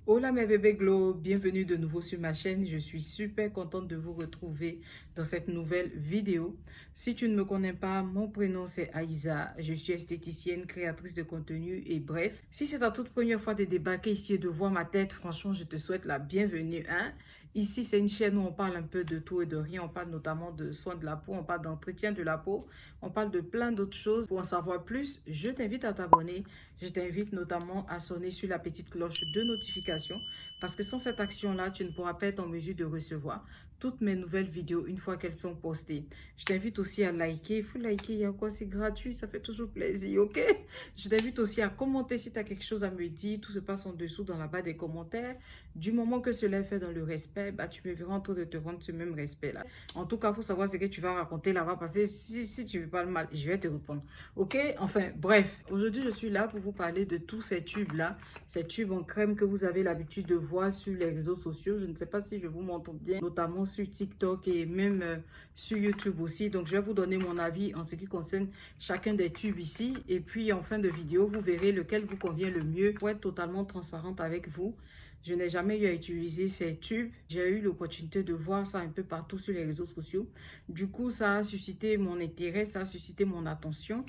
Hola mes bébés glow, bienvenue de nouveau sur ma chaîne. Je suis super contente de vous retrouver dans cette nouvelle vidéo. Si tu ne me connais pas, mon prénom c'est Aïza. Je suis esthéticienne, créatrice de contenu et bref. Si c'est ta toute première fois de débarquer ici et de voir ma tête, franchement, je te souhaite la bienvenue, hein. Ici, c'est une chaîne où on parle un peu de tout et de rien. On parle notamment de soins de la peau, on parle d'entretien de la peau, on parle de plein d'autres choses. Pour en savoir plus, je t'invite à t'abonner. Je t'invite notamment à sonner sur la petite cloche de notification parce que sans cette action-là, tu ne pourras pas être en mesure de recevoir toutes mes nouvelles vidéos une fois qu'elles sont postées. Je t'invite aussi à liker. Il faut liker, il y a quoi? C'est gratuit, ça fait toujours plaisir, ok? Je t'invite aussi à commenter si tu as quelque chose à me dire. Tout se passe en dessous dans la barre des commentaires. Du moment que cela est fait dans le respect, bah, tu me verras en train de te rendre ce même respect-là. En tout cas, il faut savoir ce que tu vas raconter là-bas parce que si tu veux pas le mal, je vais te répondre. Ok? Enfin, bref. Aujourd'hui, je suis là pour vous parler de tous ces tubes-là. Ces tubes en crème que vous avez l'habitude de voir sur les réseaux sociaux. Je ne sais pas si je vous montre bien, notamment sur TikTok et même sur YouTube aussi. Donc, je vais vous donner mon avis en ce qui concerne chacun des tubes ici. Et puis, en fin de vidéo, vous verrez lequel vous convient le mieux pour être totalement transparente avec vous. Je n'ai jamais eu à utiliser ces tubes. J'ai eu l'opportunité de voir ça un peu partout sur les réseaux sociaux. Du coup, ça a suscité mon intérêt, ça a suscité mon attention.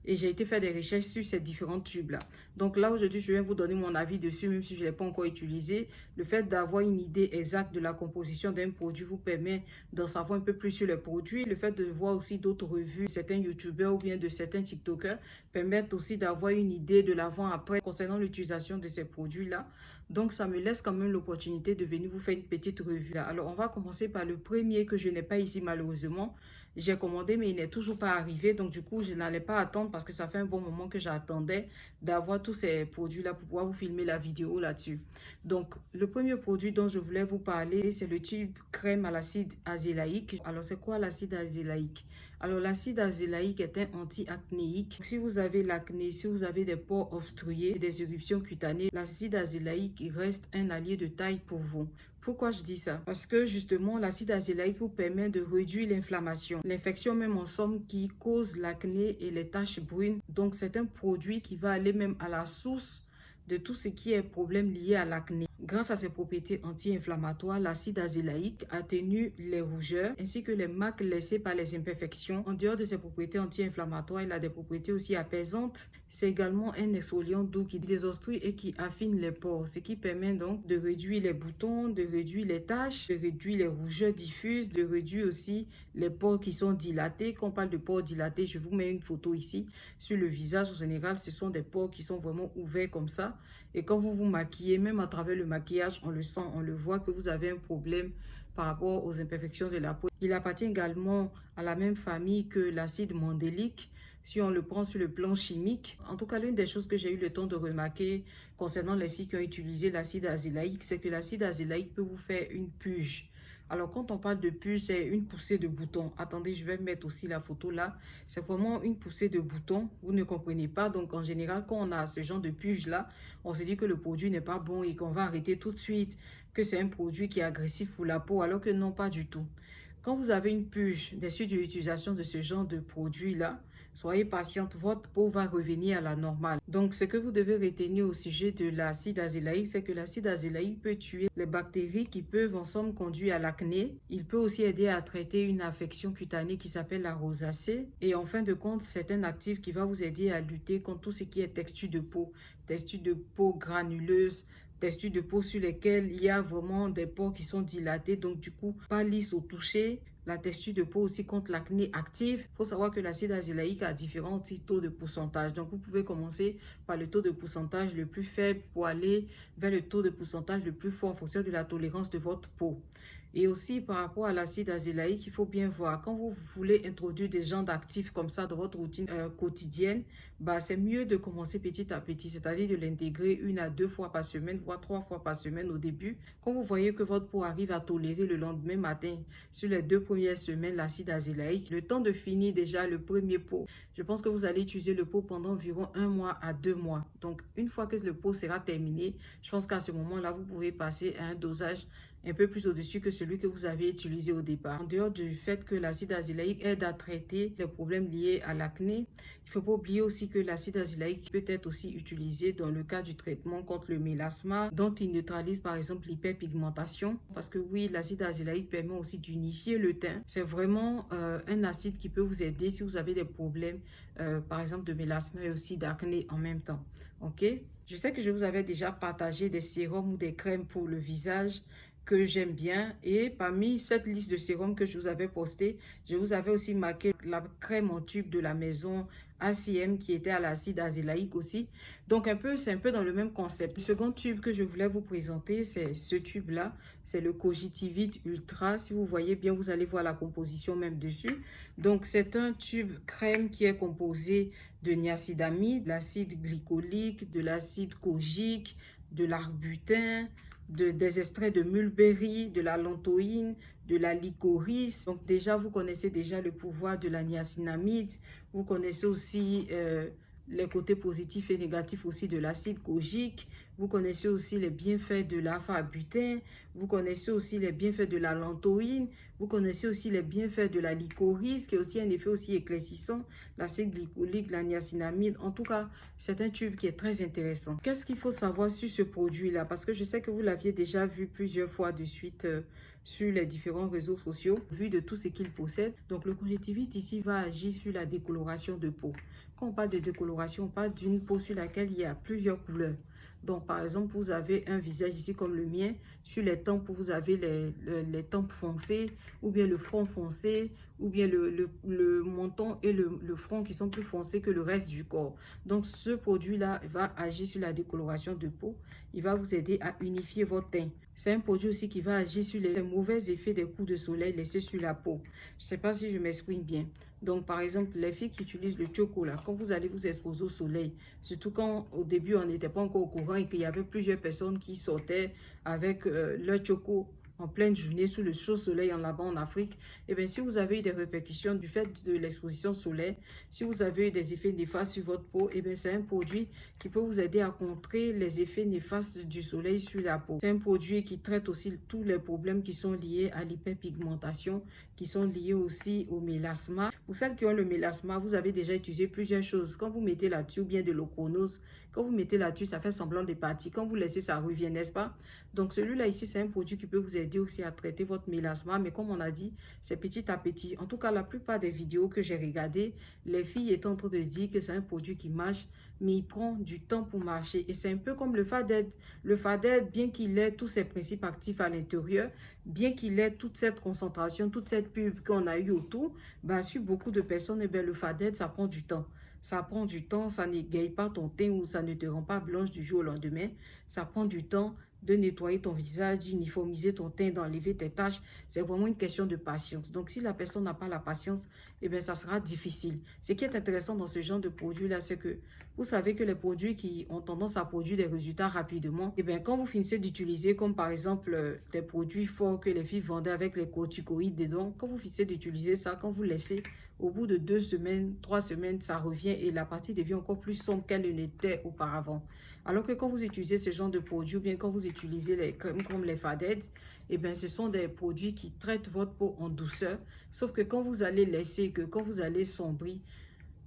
Et j'ai été faire des recherches sur ces différents tubes-là. Donc là, aujourd'hui, je vais vous donner mon avis dessus, même si je ne l'ai pas encore utilisé. Le fait d'avoir une idée exacte de la composition d'un produit vous permet d'en savoir un peu plus sur les produits. Le fait de voir aussi d'autres revues, certains YouTubeurs ou bien de certains TikTokers permettent aussi d'avoir une idée de l'avant-après concernant l'utilisation de ces produits-là. Donc, ça me laisse quand même l'opportunité de venir vous faire une petite revue. Alors, on va commencer par le premier que je n'ai pas ici malheureusement. J'ai commandé, mais il n'est toujours pas arrivé. Donc, du coup, je n'allais pas attendre parce que ça fait un bon moment que j'attendais d'avoir tous ces produits-là pour pouvoir vous filmer la vidéo là-dessus. Donc, le premier produit dont je voulais vous parler, c'est le tube crème à l'acide azélaïque. Alors, c'est quoi l'acide azélaïque? Alors, l'acide azélaïque est un anti-acnéique. Si vous avez l'acné, si vous avez des pores obstrués, des éruptions cutanées, l'acide azélaïque reste un allié de taille pour vous. Pourquoi je dis ça? Parce que justement, l'acide azélaïque vous permet de réduire l'inflammation. L'infection même en somme qui cause l'acné et les taches brunes. Donc, c'est un produit qui va aller même à la source de tout ce qui est problème lié à l'acné. Grâce à ses propriétés anti-inflammatoires, l'acide azélaïque atténue les rougeurs ainsi que les marques laissées par les imperfections. En dehors de ses propriétés anti-inflammatoires, il a des propriétés aussi apaisantes. C'est également un exfoliant doux qui désobstrue et qui affine les pores, ce qui permet donc de réduire les boutons, de réduire les taches, de réduire les rougeurs diffuses, de réduire aussi les pores qui sont dilatés. Quand on parle de pores dilatés, je vous mets une photo ici sur le visage. En général, ce sont des pores qui sont vraiment ouverts comme ça. Et quand vous vous maquillez, même à travers le maquillage, on le sent, on le voit que vous avez un problème par rapport aux imperfections de la peau. Il appartient également à la même famille que l'acide mandélique, si on le prend sur le plan chimique. En tout cas, l'une des choses que j'ai eu le temps de remarquer concernant les filles qui ont utilisé l'acide azélaïque, c'est que l'acide azélaïque peut vous faire une puge. Alors, quand on parle de puge, c'est une poussée de boutons. Attendez, je vais mettre aussi la photo là. C'est vraiment une poussée de boutons. Vous ne comprenez pas. Donc, en général, quand on a ce genre de puge-là, on se dit que le produit n'est pas bon et qu'on va arrêter tout de suite, que c'est un produit qui est agressif pour la peau, alors que non, pas du tout. Quand vous avez une puge des suites de l'utilisation de ce genre de produit-là, soyez patiente, votre peau va revenir à la normale. Donc, ce que vous devez retenir au sujet de l'acide azélaïque, c'est que l'acide azélaïque peut tuer les bactéries qui peuvent en somme conduire à l'acné. Il peut aussi aider à traiter une affection cutanée qui s'appelle la rosacée. Et en fin de compte, c'est un actif qui va vous aider à lutter contre tout ce qui est texture de peau granuleuse, textures de peau sur lesquelles il y a vraiment des pores qui sont dilatés, donc du coup pas lisse au toucher. La texture de peau aussi contre l'acné active. Il faut savoir que l'acide azélaïque a différents taux de pourcentage. Donc vous pouvez commencer par le taux de pourcentage le plus faible pour aller vers le taux de pourcentage le plus fort en fonction de la tolérance de votre peau. Et aussi par rapport à l'acide azélaïque, il faut bien voir, quand vous voulez introduire des genres d'actifs comme ça dans votre routine quotidienne, bah, c'est mieux de commencer petit à petit, c'est-à-dire de l'intégrer 1 à 2 fois par semaine, voire 3 fois par semaine au début. Quand vous voyez que votre peau arrive à tolérer le lendemain matin, sur les 2 premières semaines, l'acide azélaïque, le temps de finir déjà le premier pot, je pense que vous allez utiliser le pot pendant environ 1 mois à 2 mois. Donc, une fois que le pot sera terminé, je pense qu'à ce moment-là, vous pouvez passer à un dosage un peu plus au-dessus que celui que vous avez utilisé au départ. En dehors du fait que l'acide azélaïque aide à traiter les problèmes liés à l'acné, il ne faut pas oublier aussi que l'acide azélaïque peut être aussi utilisé dans le cas du traitement contre le mélasma, dont il neutralise par exemple l'hyperpigmentation. Parce que oui, l'acide azélaïque permet aussi d'unifier le teint. C'est vraiment un acide qui peut vous aider si vous avez des problèmes, par exemple de mélasma et aussi d'acné en même temps. Ok? Je sais que je vous avais déjà partagé des sérums ou des crèmes pour le visage que j'aime bien, et parmi cette liste de sérums que je vous avais posté, je vous avais aussi marqué la crème en tube de la maison ACM qui était à l'acide azélaïque aussi. Donc c'est un peu dans le même concept. Le second tube que je voulais vous présenter, c'est ce tube là, c'est le Cogitivit Ultra. Si vous voyez bien, vous allez voir la composition même dessus. Donc c'est un tube crème qui est composé de niacinamide, de l'acide glycolique, de l'acide kojique, de l'arbutin, des extraits de mulberry, de la lantoïne, de la licorice. Donc déjà, vous connaissez déjà le pouvoir de la niacinamide. Vous connaissez aussi les côtés positifs et négatifs aussi de l'acide kojique. Vous connaissez aussi les bienfaits de l'alpha-butin. Vous connaissez aussi les bienfaits de la lantoïne. Vous connaissez aussi les bienfaits de la licorice, qui est aussi un effet aussi éclaircissant. L'acide glycolique, la niacinamide. En tout cas, c'est un tube qui est très intéressant. Qu'est-ce qu'il faut savoir sur ce produit-là? Parce que je sais que vous l'aviez déjà vu plusieurs fois de suite sur les différents réseaux sociaux, vu de tout ce qu'il possède. Donc, le Cogitivit ici va agir sur la décoloration de peau. Quand on parle de décoloration, on parle d'une peau sur laquelle il y a plusieurs couleurs. Donc, par exemple, vous avez un visage ici comme le mien. Sur les tempes, vous avez les tempes foncées, ou bien le front foncé, ou bien le menton et le front qui sont plus foncés que le reste du corps. Donc, ce produit-là va agir sur la décoloration de peau. Il va vous aider à unifier votre teint. C'est un produit aussi qui va agir sur les mauvais effets des coups de soleil laissés sur la peau. Je ne sais pas si je m'exprime bien. Donc, par exemple, les filles qui utilisent le chocolat, quand vous allez vous exposer au soleil, surtout quand au début on n'était pas encore au courant et qu'il y avait plusieurs personnes qui sortaient avec leur choco en pleine journée sous le chaud soleil là-bas en Afrique, et bien si vous avez eu des répercussions du fait de l'exposition solaire, si vous avez eu des effets néfastes sur votre peau, et bien c'est un produit qui peut vous aider à contrer les effets néfastes du soleil sur la peau. C'est un produit qui traite aussi tous les problèmes qui sont liés à l'hyperpigmentation, qui sont liés aussi au mélasma. Pour celles qui ont le mélasma, vous avez déjà utilisé plusieurs choses. Quand vous mettez là-dessus ou bien de l'ochronose, quand vous mettez là-dessus, ça fait semblant de partir. Quand vous laissez, ça revient, n'est-ce pas? Donc celui-là ici, c'est un produit qui peut vous aider aussi à traiter votre mélasma. Mais comme on a dit, c'est petit à petit. En tout cas, la plupart des vidéos que j'ai regardées, les filles étaient en train de dire que c'est un produit qui marche, mais il prend du temps pour marcher. Et c'est un peu comme le Faded. Le Faded, bien qu'il ait tous ses principes actifs à l'intérieur, bien qu'il ait toute cette concentration, toute cette pub qu'on a eu autour, sur beaucoup de personnes, le Faded, ça prend du temps. Ça prend du temps, ça n'égaye pas ton teint ou ça ne te rend pas blanche du jour au lendemain. Ça prend du temps de nettoyer ton visage, d'uniformiser ton teint, d'enlever tes taches. C'est vraiment une question de patience. Donc, si la personne n'a pas la patience, ça sera difficile. Ce qui est intéressant dans ce genre de produit-là, c'est que vous savez que les produits qui ont tendance à produire des résultats rapidement, quand vous finissez d'utiliser, comme par exemple des produits forts que les filles vendaient avec les corticoïdes dedans, quand vous finissez d'utiliser ça, quand vous laissez, au bout de 2 semaines, 3 semaines, ça revient et la partie devient encore plus sombre qu'elle ne l'était auparavant. Alors que quand vous utilisez ce genre de produits ou bien quand vous utilisez les crèmes comme les Faded, ce sont des produits qui traitent votre peau en douceur. Sauf que quand vous allez laisser, que quand vous allez sombrer,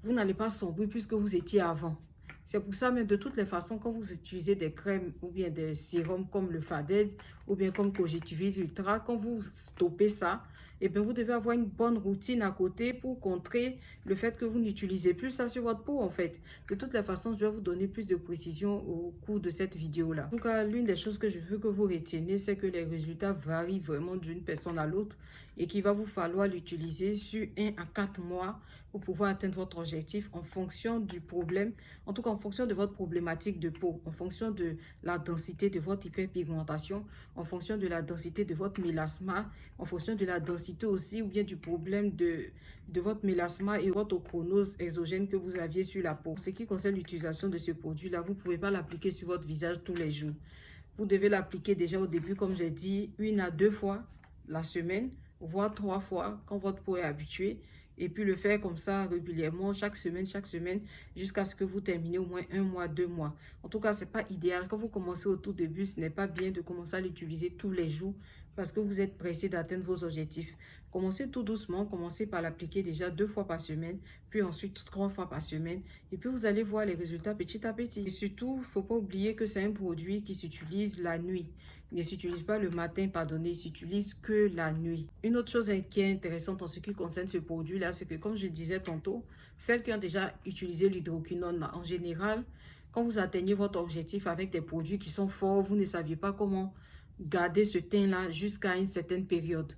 vous n'allez pas sombrer puisque vous étiez avant. C'est pour ça, mais de toutes les façons, quand vous utilisez des crèmes ou bien des sérums comme le Faded ou bien comme Cogitivit Ultra, quand vous stoppez ça, vous devez avoir une bonne routine à côté pour contrer le fait que vous n'utilisez plus ça sur votre peau en fait. De toutes les façons, je vais vous donner plus de précision au cours de cette vidéo-là. En tout cas, l'une des choses que je veux que vous reteniez, c'est que les résultats varient vraiment d'une personne à l'autre et qu'il va vous falloir l'utiliser sur 1 à 4 mois pour pouvoir atteindre votre objectif en fonction du problème, en tout cas en fonction de votre problématique de peau, en fonction de la densité de votre hyperpigmentation, en fonction de la densité de votre mélasma, en fonction de la densité aussi ou bien du problème de votre mélasma et votre ochronose exogène que vous aviez sur la peau. Ce qui concerne l'utilisation de ce produit-là, vous ne pouvez pas l'appliquer sur votre visage tous les jours. Vous devez l'appliquer déjà au début, comme j'ai dit, 1 à 2 fois la semaine, voire 3 fois quand votre peau est habituée. Et puis le faire comme ça régulièrement, chaque semaine, jusqu'à ce que vous terminez au moins 1 mois, 2 mois. En tout cas, ce n'est pas idéal. Quand vous commencez au tout début, ce n'est pas bien de commencer à l'utiliser tous les jours parce que vous êtes pressé d'atteindre vos objectifs. Commencez tout doucement, commencez par l'appliquer déjà 2 fois par semaine, puis ensuite 3 fois par semaine. Et puis vous allez voir les résultats petit à petit. Et surtout, il ne faut pas oublier que c'est un produit qui s'utilise la nuit. Il ne s'utilise pas le matin, pardonnez, il s'utilise que la nuit. Une autre chose qui est intéressante en ce qui concerne ce produit-là, c'est que comme je disais tantôt, celles qui ont déjà utilisé l'hydroquinone, en général, quand vous atteignez votre objectif avec des produits qui sont forts, vous ne saviez pas comment garder ce teint-là jusqu'à une certaine période.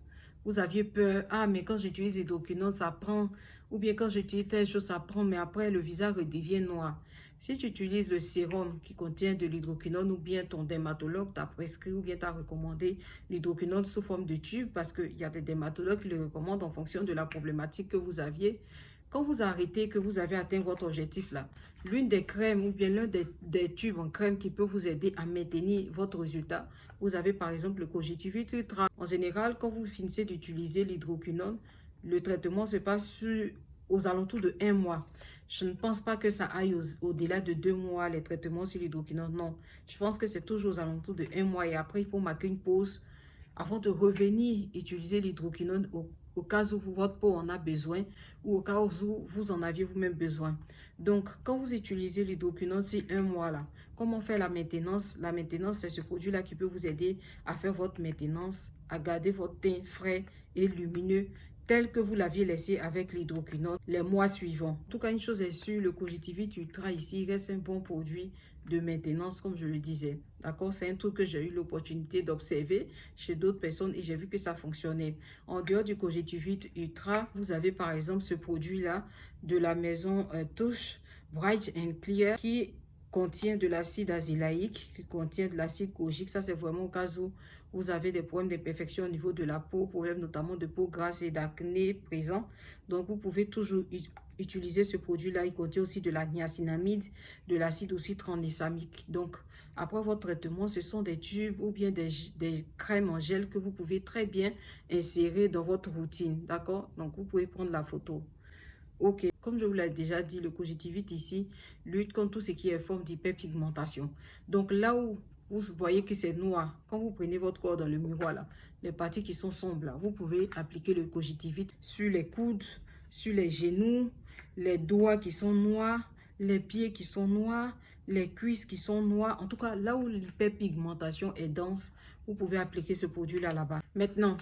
Vous aviez peur, ah mais quand j'utilise l'hydroquinone, ça prend, ou bien quand j'utilise telle chose, ça prend, mais après le visage redevient noir. Si tu utilises le sérum qui contient de l'hydroquinone ou bien ton dermatologue t'a prescrit ou bien t'a recommandé l'hydroquinone sous forme de tube parce qu'il y a des dermatologues qui le recommandent en fonction de la problématique que vous aviez. Quand vous arrêtez, que vous avez atteint votre objectif là, l'une des crèmes ou bien l'un des tubes en crème qui peut vous aider à maintenir votre résultat, vous avez par exemple le Cogitivit Ultra. En général, quand vous finissez d'utiliser l'hydroquinone, le traitement se passe aux alentours de 1 mois. Je ne pense pas que ça aille au-delà de 2 mois, les traitements sur l'hydroquinone. Non, je pense que c'est toujours aux alentours de 1 mois. Et après, il faut marquer une pause avant de revenir utiliser l'hydroquinone au cas où votre peau en a besoin ou au cas où vous en aviez vous-même besoin. Donc, quand vous utilisez l'hydroquinone sur 1 mois, là, comment faire la maintenance? La maintenance, c'est ce produit-là qui peut vous aider à faire votre maintenance, à garder votre teint frais et lumineux tel que vous l'aviez laissé avec l'hydroquinone les mois suivants. En tout cas, une chose est sûre, le Cogitivit Ultra ici reste un bon produit de maintenance, comme je le disais. D'accord? C'est un truc que j'ai eu l'opportunité d'observer chez d'autres personnes et j'ai vu que ça fonctionnait. En dehors du Cogitivit Ultra, vous avez par exemple ce produit-là de la maison Touche Bright and Clear qui contient de l'acide azelaique, qui contient de l'acide kojique. Ça, c'est vraiment au cas où vous avez des problèmes d'imperfection au niveau de la peau, problèmes notamment de peau grasse et d'acné présents. Donc, vous pouvez toujours utiliser ce produit-là. Il contient aussi de la niacinamide, de l'acide aussi tranexamique. Donc, après votre traitement, ce sont des tubes ou bien des crèmes en gel que vous pouvez très bien insérer dans votre routine. D'accord? Donc, vous pouvez prendre la photo. Ok, comme je vous l'ai déjà dit, le Cogitivit ici lutte contre tout ce qui est forme d'hyperpigmentation. Donc là où vous voyez que c'est noir, quand vous prenez votre corps dans le miroir, là, les parties qui sont sombres, là, vous pouvez appliquer le Cogitivit sur les coudes, sur les genoux, les doigts qui sont noirs, les pieds qui sont noirs, les cuisses qui sont noires. En tout cas, là où l'hyperpigmentation est dense, vous pouvez appliquer ce produit-là là-bas. Maintenant,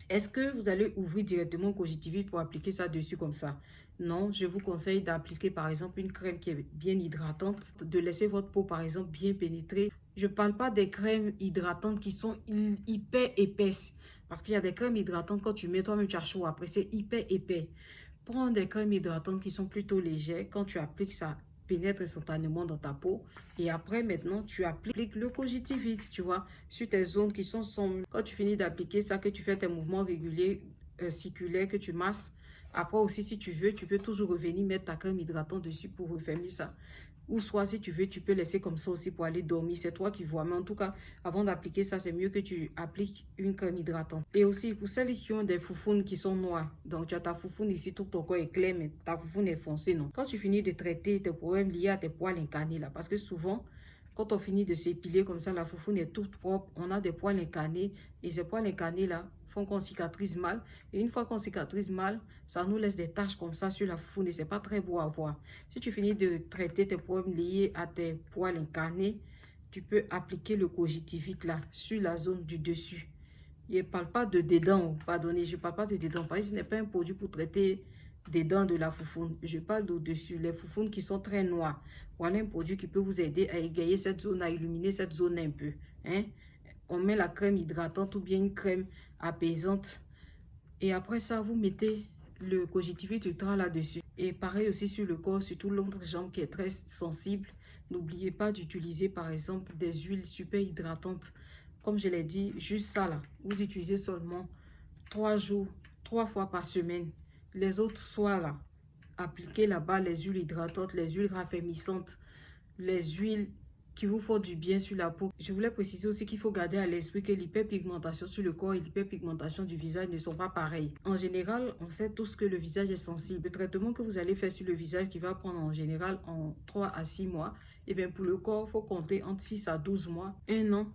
est-ce que vous allez ouvrir directement Cogitivit pour appliquer ça dessus comme ça? Non, je vous conseille d'appliquer par exemple une crème qui est bien hydratante, de laisser votre peau par exemple bien pénétrer. Je ne parle pas des crèmes hydratantes qui sont hyper épaisses. Parce qu'il y a des crèmes hydratantes, quand tu mets toi-même, tu as chaud après, c'est hyper épais. Prends des crèmes hydratantes qui sont plutôt légères. Quand tu appliques ça, pénètre instantanément dans ta peau et après maintenant tu appliques le Cogitivit, tu vois, sur tes zones qui sont sombres. Quand tu finis d'appliquer ça, que tu fais tes mouvements réguliers circulaires, que tu masses, après aussi si tu veux, tu peux toujours revenir mettre ta crème hydratante dessus pour refermer ça. Ou soit si tu veux, tu peux laisser comme ça aussi pour aller dormir. C'est toi qui vois. Mais en tout cas, avant d'appliquer ça, c'est mieux que tu appliques une crème hydratante. Et aussi, pour celles qui ont des foufounes qui sont noires. Donc, tu as ta foufoune ici, tout ton corps est clair, mais ta foufoune est foncée, non? Quand tu finis de traiter tes problèmes liés à tes poils incarnés, là, parce que souvent, quand on finit de s'épiler comme ça, la foufoune est toute propre. On a des poils incarnés. Et ces poils incarnés, là, font qu'on cicatrise mal. Et une fois qu'on cicatrise mal, ça nous laisse des taches comme ça sur la foufoune et c'est pas très beau à voir. Si tu finis de traiter tes problèmes liés à tes poils incarnés, tu peux appliquer le Cogitivit là, sur la zone du dessus. Je ne parle pas de dedans, pardonnez, je ne parle pas de dedans, parce que ce n'est pas un produit pour traiter des dents de la foufoune. Je parle d'au-dessus, les foufounes qui sont très noires. Voilà un produit qui peut vous aider à égayer cette zone, à illuminer cette zone un peu. Hein? On met la crème hydratante ou bien une crème apaisante. Et après ça, vous mettez le Cogitivit Ultra là-dessus. Et pareil aussi sur le corps, surtout l'entrejambe qui est très sensible. N'oubliez pas d'utiliser par exemple des huiles super hydratantes. Comme je l'ai dit, juste ça là. Vous utilisez seulement 3 jours, 3 fois par semaine. Les autres soirs là, appliquez là-bas les huiles hydratantes, les huiles raffermissantes, les huiles qui vous font du bien sur la peau. Je voulais préciser aussi qu'il faut garder à l'esprit que l'hyperpigmentation sur le corps et l'hyperpigmentation du visage ne sont pas pareils. En général, on sait tous que le visage est sensible. Le traitement que vous allez faire sur le visage qui va prendre en général en 3 à 6 mois, et bien pour le corps, il faut compter entre 6 à 12 mois, 1 an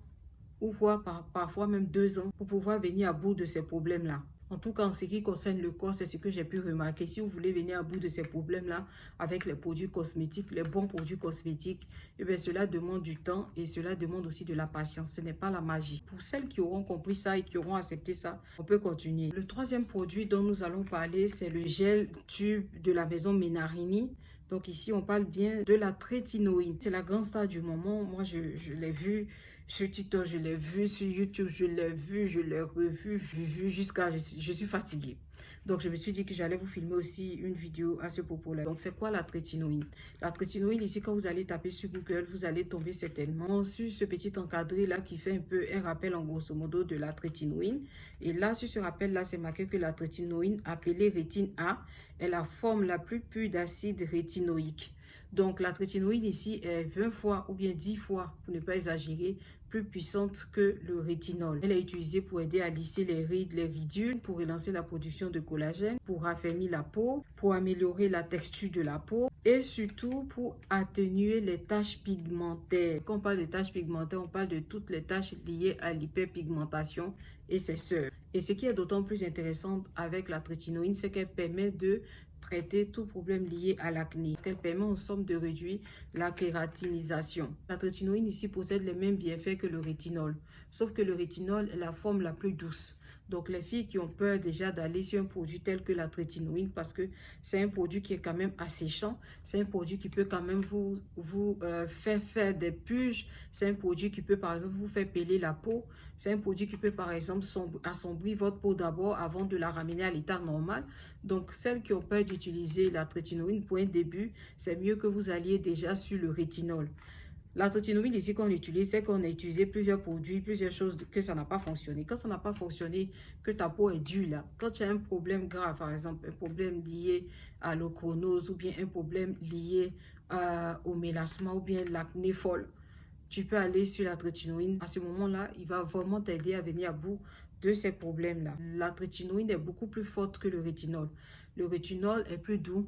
ou voire parfois même 2 ans pour pouvoir venir à bout de ces problèmes-là. En tout cas, en ce qui concerne le corps, c'est ce que j'ai pu remarquer. Si vous voulez venir à bout de ces problèmes-là avec les produits cosmétiques, les bons produits cosmétiques, eh bien, cela demande du temps et cela demande aussi de la patience. Ce n'est pas la magie. Pour celles qui auront compris ça et qui auront accepté ça, on peut continuer. Le troisième produit dont nous allons parler, c'est le gel tube de la maison Menarini. Donc ici, on parle bien de la trétinoïne. C'est la grande star du moment. Moi, je l'ai vu sur TikTok, je l'ai vu sur YouTube, je l'ai vu, je l'ai revu, jusqu'à... Je suis fatiguée. Donc, je me suis dit que j'allais vous filmer aussi une vidéo à ce propos-là. Donc, c'est quoi la trétinoïne? La trétinoïne, ici, quand vous allez taper sur Google, vous allez tomber certainement sur ce petit encadré-là qui fait un peu un rappel en grosso modo de la trétinoïne. Et là, sur ce rappel-là, c'est marqué que la trétinoïne, appelée rétine A, est la forme la plus pure d'acide rétinoïque. Donc, la trétinoïne ici est 20 fois ou bien 10 fois, pour ne pas exagérer, plus puissante que le rétinol. Elle est utilisée pour aider à lisser les rides, les ridules, pour relancer la production de collagène, pour raffermir la peau, pour améliorer la texture de la peau et surtout pour atténuer les taches pigmentaires. Quand on parle de taches pigmentaires, on parle de toutes les taches liées à l'hyperpigmentation et ses sœurs. Et ce qui est d'autant plus intéressant avec la trétinoïne, c'est qu'elle permet de traiter tout problème lié à l'acné. Parce qu'elle permet en somme de réduire la kératinisation. La trétinoïne ici possède les mêmes bienfaits que le rétinol. Sauf que le rétinol est la forme la plus douce. Donc les filles qui ont peur déjà d'aller sur un produit tel que la trétinoïne, parce que c'est un produit qui est quand même asséchant, c'est un produit qui peut quand même vous faire des purges, c'est un produit qui peut par exemple vous faire peler la peau, c'est un produit qui peut par exemple assombrir votre peau d'abord avant de la ramener à l'état normal. Donc celles qui ont peur d'utiliser la trétinoïne pour un début, c'est mieux que vous alliez déjà sur le rétinol. La trétinoïne ici qu'on utilise, c'est qu'on a utilisé plusieurs produits, plusieurs choses que ça n'a pas fonctionné. Quand ça n'a pas fonctionné, que ta peau est dure là, quand tu as un problème grave, par exemple un problème lié à l'ochronose ou bien un problème lié au mélasma ou bien l'acné folle, tu peux aller sur la trétinoïne. À ce moment-là, il va vraiment t'aider à venir à bout de ces problèmes-là. La trétinoïne est beaucoup plus forte que le rétinol. Le rétinol est plus doux.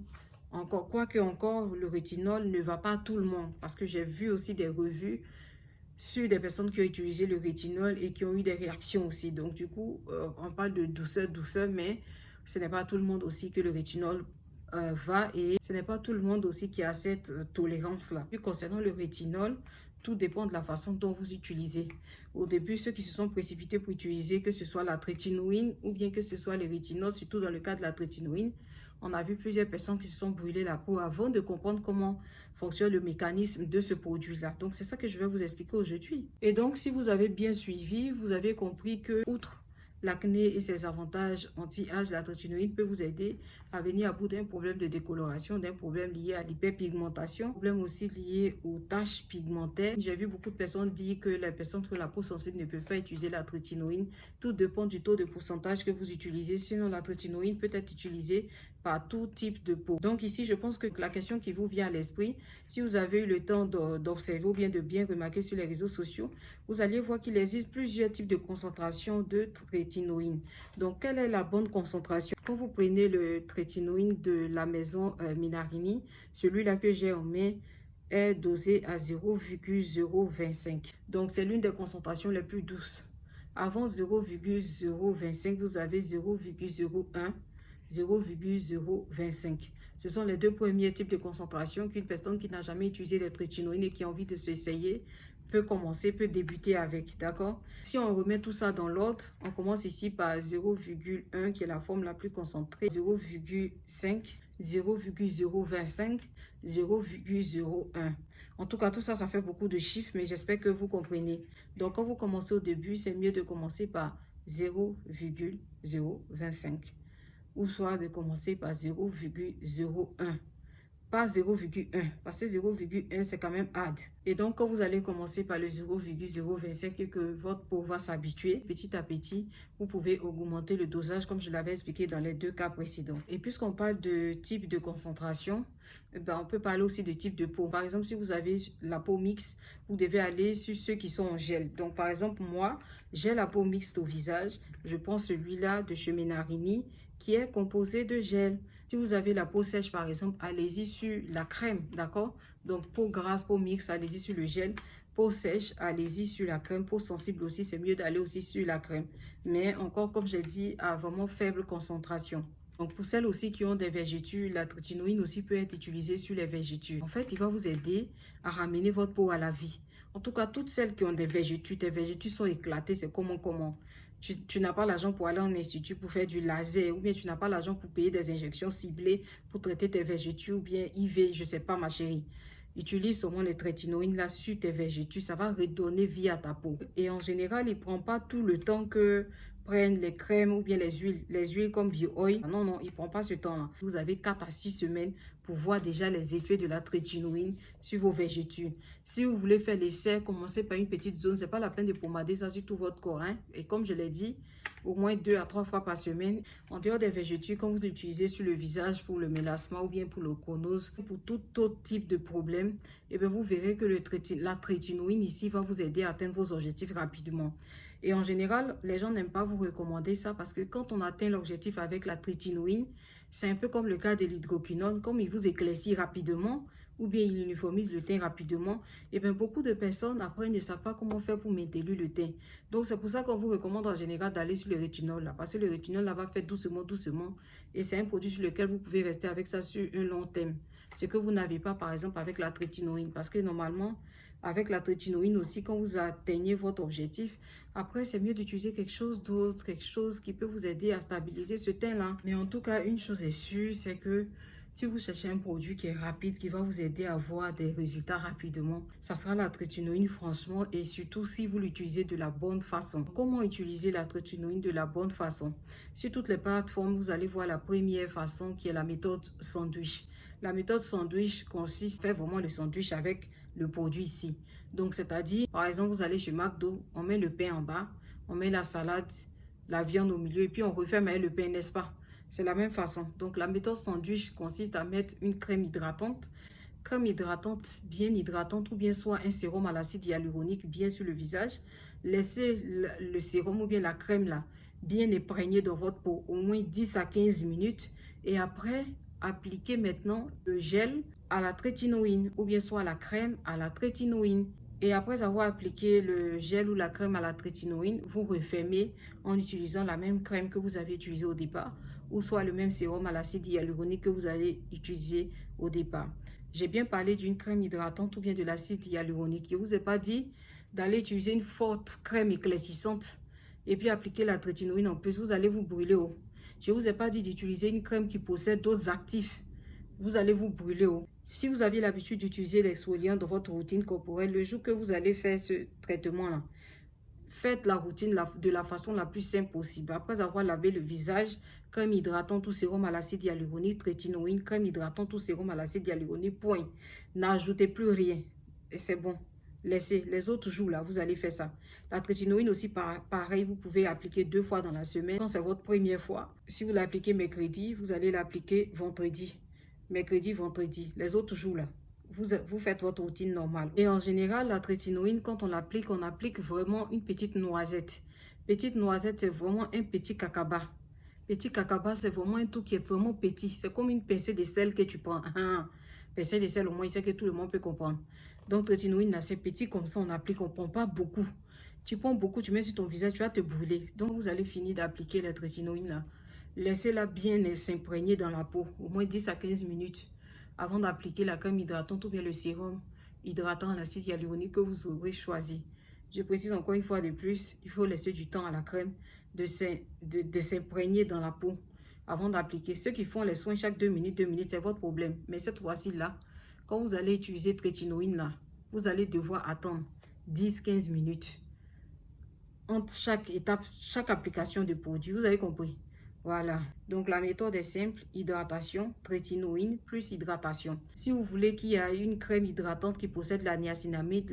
Encore, quoique encore, le rétinol ne va pas à tout le monde. Parce que j'ai vu aussi des revues sur des personnes qui ont utilisé le rétinol et qui ont eu des réactions aussi. Donc du coup, on parle de douceur, mais ce n'est pas à tout le monde aussi que le rétinol va. Et ce n'est pas tout le monde aussi qui a cette tolérance-là. Puis concernant le rétinol, tout dépend de la façon dont vous utilisez. Au début, ceux qui se sont précipités pour utiliser, que ce soit la trétinoïne ou bien que ce soit le rétinol, surtout dans le cas de la trétinoïne, on a vu plusieurs personnes qui se sont brûlées la peau avant de comprendre comment fonctionne le mécanisme de ce produit-là. Donc, c'est ça que je vais vous expliquer aujourd'hui. Et donc, si vous avez bien suivi, vous avez compris que, outre l'acné et ses avantages anti-âge, la trétinoïne peut vous aider à venir à bout d'un problème de décoloration, d'un problème lié à l'hyperpigmentation, problème aussi lié aux taches pigmentaires. J'ai vu beaucoup de personnes dire que les personnes qui ont la peau sensible ne peuvent pas utiliser la trétinoïne. Tout dépend du taux de pourcentage que vous utilisez. Sinon, la trétinoïne peut être utilisée par tout type de peau. Donc ici, je pense que la question qui vous vient à l'esprit, si vous avez eu le temps d'observer ou bien de bien remarquer sur les réseaux sociaux, vous allez voir qu'il existe plusieurs types de concentration de trétinoïne. Donc, quelle est la bonne concentration? Quand vous prenez le trétinoïne de la maison Menarini, celui-là que j'ai en main est dosé à 0,025. Donc, c'est l'une des concentrations les plus douces. Avant 0,025, vous avez 0,01. 0,025. Ce sont les deux premiers types de concentration qu'une personne qui n'a jamais utilisé les trétinoïnes et qui a envie de s'essayer peut commencer, peut débuter avec, d'accord? Si on remet tout ça dans l'ordre, on commence ici par 0,1 qui est la forme la plus concentrée, 0,5, 0,025, 0,01. En tout cas, tout ça, ça fait beaucoup de chiffres, mais j'espère que vous comprenez. Donc, quand vous commencez au début, c'est mieux de commencer par 0,025. Ou soit de commencer par 0,01. pas 0,1 parce que 0,1 c'est quand même hard. Et donc quand vous allez commencer par le 0,025 et que votre peau va s'habituer, petit à petit, vous pouvez augmenter le dosage comme je l'avais expliqué dans les 2 cas précédents. Et puisqu'on parle de type de concentration, on peut parler aussi de type de peau. Par exemple, si vous avez la peau mixte, vous devez aller sur ceux qui sont en gel. Donc par exemple, moi, j'ai la peau mixte au visage. Je prends celui-là de chez Menarini qui est composé de gel. Si vous avez la peau sèche, par exemple, allez-y sur la crème, d'accord? Donc, peau grasse, peau mixte, allez-y sur le gel. Peau sèche, allez-y sur la crème. Peau sensible aussi, c'est mieux d'aller aussi sur la crème. Mais encore, comme j'ai dit, à vraiment faible concentration. Donc, pour celles aussi qui ont des vergetures, la trétinoïne aussi peut être utilisée sur les vergetures. En fait, il va vous aider à ramener votre peau à la vie. En tout cas, toutes celles qui ont des vergetures, tes vergetures sont éclatées, c'est comment? Tu n'as pas l'argent pour aller en institut pour faire du laser, ou bien tu n'as pas l'argent pour payer des injections ciblées pour traiter tes vergetures, ou bien IV, je ne sais pas ma chérie. Utilise seulement les trétinoïnes là sur tes vergetures, ça va redonner vie à ta peau. Et en général, il ne prend pas tout le temps que prennent les crèmes ou bien les huiles comme BioOil. Non, il ne prend pas ce temps-là. Vous avez 4 à 6 semaines pour voir déjà les effets de la trétinoïne sur vos vergetures. Si vous voulez faire l'essai, commencez par une petite zone. Ce n'est pas la peine de pomader ça sur tout votre corps. Hein. Et comme je l'ai dit, au moins 2 à 3 fois par semaine. En dehors des vergetures, quand vous l'utilisez sur le visage pour le mélasma ou bien pour le chronose, pour tout autre type de problème, et bien vous verrez que la trétinoïne ici va vous aider à atteindre vos objectifs rapidement. Et en général, les gens n'aiment pas vous recommander ça parce que quand on atteint l'objectif avec la trétinoïne, c'est un peu comme le cas de l'hydroquinone, comme il vous éclaircit rapidement ou bien il uniformise le teint rapidement, et bien beaucoup de personnes après ne savent pas comment faire pour maintenir le teint. Donc c'est pour ça qu'on vous recommande en général d'aller sur le rétinol là, parce que le rétinol là va faire doucement, et c'est un produit sur lequel vous pouvez rester avec ça sur un long terme. Ce que vous n'avez pas par exemple avec la trétinoïne, parce que normalement, avec la trétinoïne aussi, quand vous atteignez votre objectif, après, c'est mieux d'utiliser quelque chose d'autre, quelque chose qui peut vous aider à stabiliser ce teint-là. Mais en tout cas, une chose est sûre, c'est que si vous cherchez un produit qui est rapide, qui va vous aider à avoir des résultats rapidement, ça sera la trétinoïne franchement, et surtout si vous l'utilisez de la bonne façon. Comment utiliser la trétinoïne de la bonne façon? Sur toutes les plateformes, vous allez voir la première façon qui est la méthode sandwich. La méthode sandwich consiste à faire vraiment le sandwich avec le produit ici. Donc, c'est-à-dire, par exemple, vous allez chez McDo, on met le pain en bas, on met la salade, la viande au milieu, et puis on referme avec le pain, n'est-ce pas? C'est la même façon. Donc, la méthode sandwich consiste à mettre une crème hydratante, bien hydratante, ou bien soit un sérum à l'acide hyaluronique bien sur le visage. Laissez le sérum ou bien la crème là bien imprégné dans votre peau, au moins 10 à 15 minutes. Et après, appliquez maintenant le gel à la trétinoïne, ou bien soit la crème à la trétinoïne. Et après avoir appliqué le gel ou la crème à la trétinoïne, vous refermez en utilisant la même crème que vous avez utilisée au départ, ou soit le même sérum à l'acide hyaluronique que vous avez utilisé au départ. J'ai bien parlé d'une crème hydratante ou bien de l'acide hyaluronique. Je ne vous ai pas dit d'aller utiliser une forte crème éclaircissante et puis appliquer la trétinoïne en plus. Vous allez vous brûler. Je ne vous ai pas dit d'utiliser une crème qui possède d'autres actifs. Vous allez vous brûler. Si vous avez l'habitude d'utiliser l'exfoliant dans votre routine corporelle, le jour que vous allez faire ce traitement-là, faites la routine de la façon la plus simple possible. Après avoir lavé le visage, crème hydratante ou sérum à l'acide hyaluronique, trétinoïne, crème hydratante ou sérum à l'acide hyaluronique, point. N'ajoutez plus rien. Et c'est bon. Laissez les autres jours là, vous allez faire ça. La trétinoïne aussi, pareil, vous pouvez appliquer 2 fois dans la semaine. Quand c'est votre première fois, si vous l'appliquez mercredi, vous allez l'appliquer vendredi. Mercredi, vendredi. Les autres jours là, vous faites votre routine normale. Et en général, la trétinoïne, quand on applique vraiment une petite noisette. Petite noisette, c'est vraiment un petit cacaba. Petit cacaba, c'est vraiment un truc qui est vraiment petit. C'est comme une pincée de sel que tu prends. Pincée de sel, au moins, il sait que tout le monde peut comprendre. Donc, trétinoïne, c'est petit comme ça, on applique, on ne prend pas beaucoup. Tu prends beaucoup, tu mets sur ton visage, tu vas te brûler. Donc, vous allez finir d'appliquer la trétinoïne là. Laissez-la bien s'imprégner dans la peau, au moins 10 à 15 minutes, avant d'appliquer la crème hydratante ou bien le sérum hydratant à l'acide hyaluronique que vous aurez choisi. Je précise encore une fois de plus, il faut laisser du temps à la crème de s'imprégner dans la peau avant d'appliquer. Ceux qui font les soins chaque 2 minutes, c'est votre problème. Mais cette fois-ci là, quand vous allez utiliser trétinoïne là, vous allez devoir attendre 10-15 minutes entre chaque étape, chaque application de produit. Vous avez compris? Voilà, donc la méthode est simple, hydratation, trétinoïne plus hydratation. Si vous voulez qu'il y ait une crème hydratante qui possède la niacinamide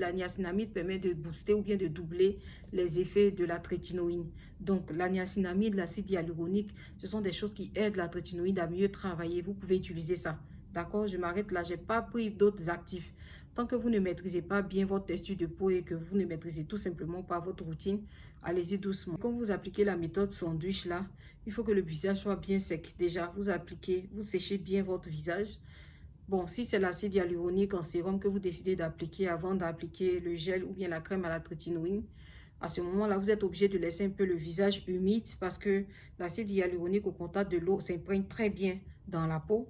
permet de booster ou bien de doubler les effets de la trétinoïne. Donc la niacinamide, l'acide hyaluronique, ce sont des choses qui aident la trétinoïde à mieux travailler. Vous pouvez utiliser ça. D'accord, je m'arrête là, je n'ai pas pris d'autres actifs. Tant que vous ne maîtrisez pas bien votre texture de peau et que vous ne maîtrisez tout simplement pas votre routine, allez-y doucement. Quand vous appliquez la méthode sandwich là, il faut que le visage soit bien sec. Déjà, vous appliquez, vous séchez bien votre visage. Bon, si c'est l'acide hyaluronique en sérum que vous décidez d'appliquer avant d'appliquer le gel ou bien la crème à la trétinoïne, à ce moment-là, vous êtes obligé de laisser un peu le visage humide parce que l'acide hyaluronique au contact de l'eau s'imprègne très bien dans la peau.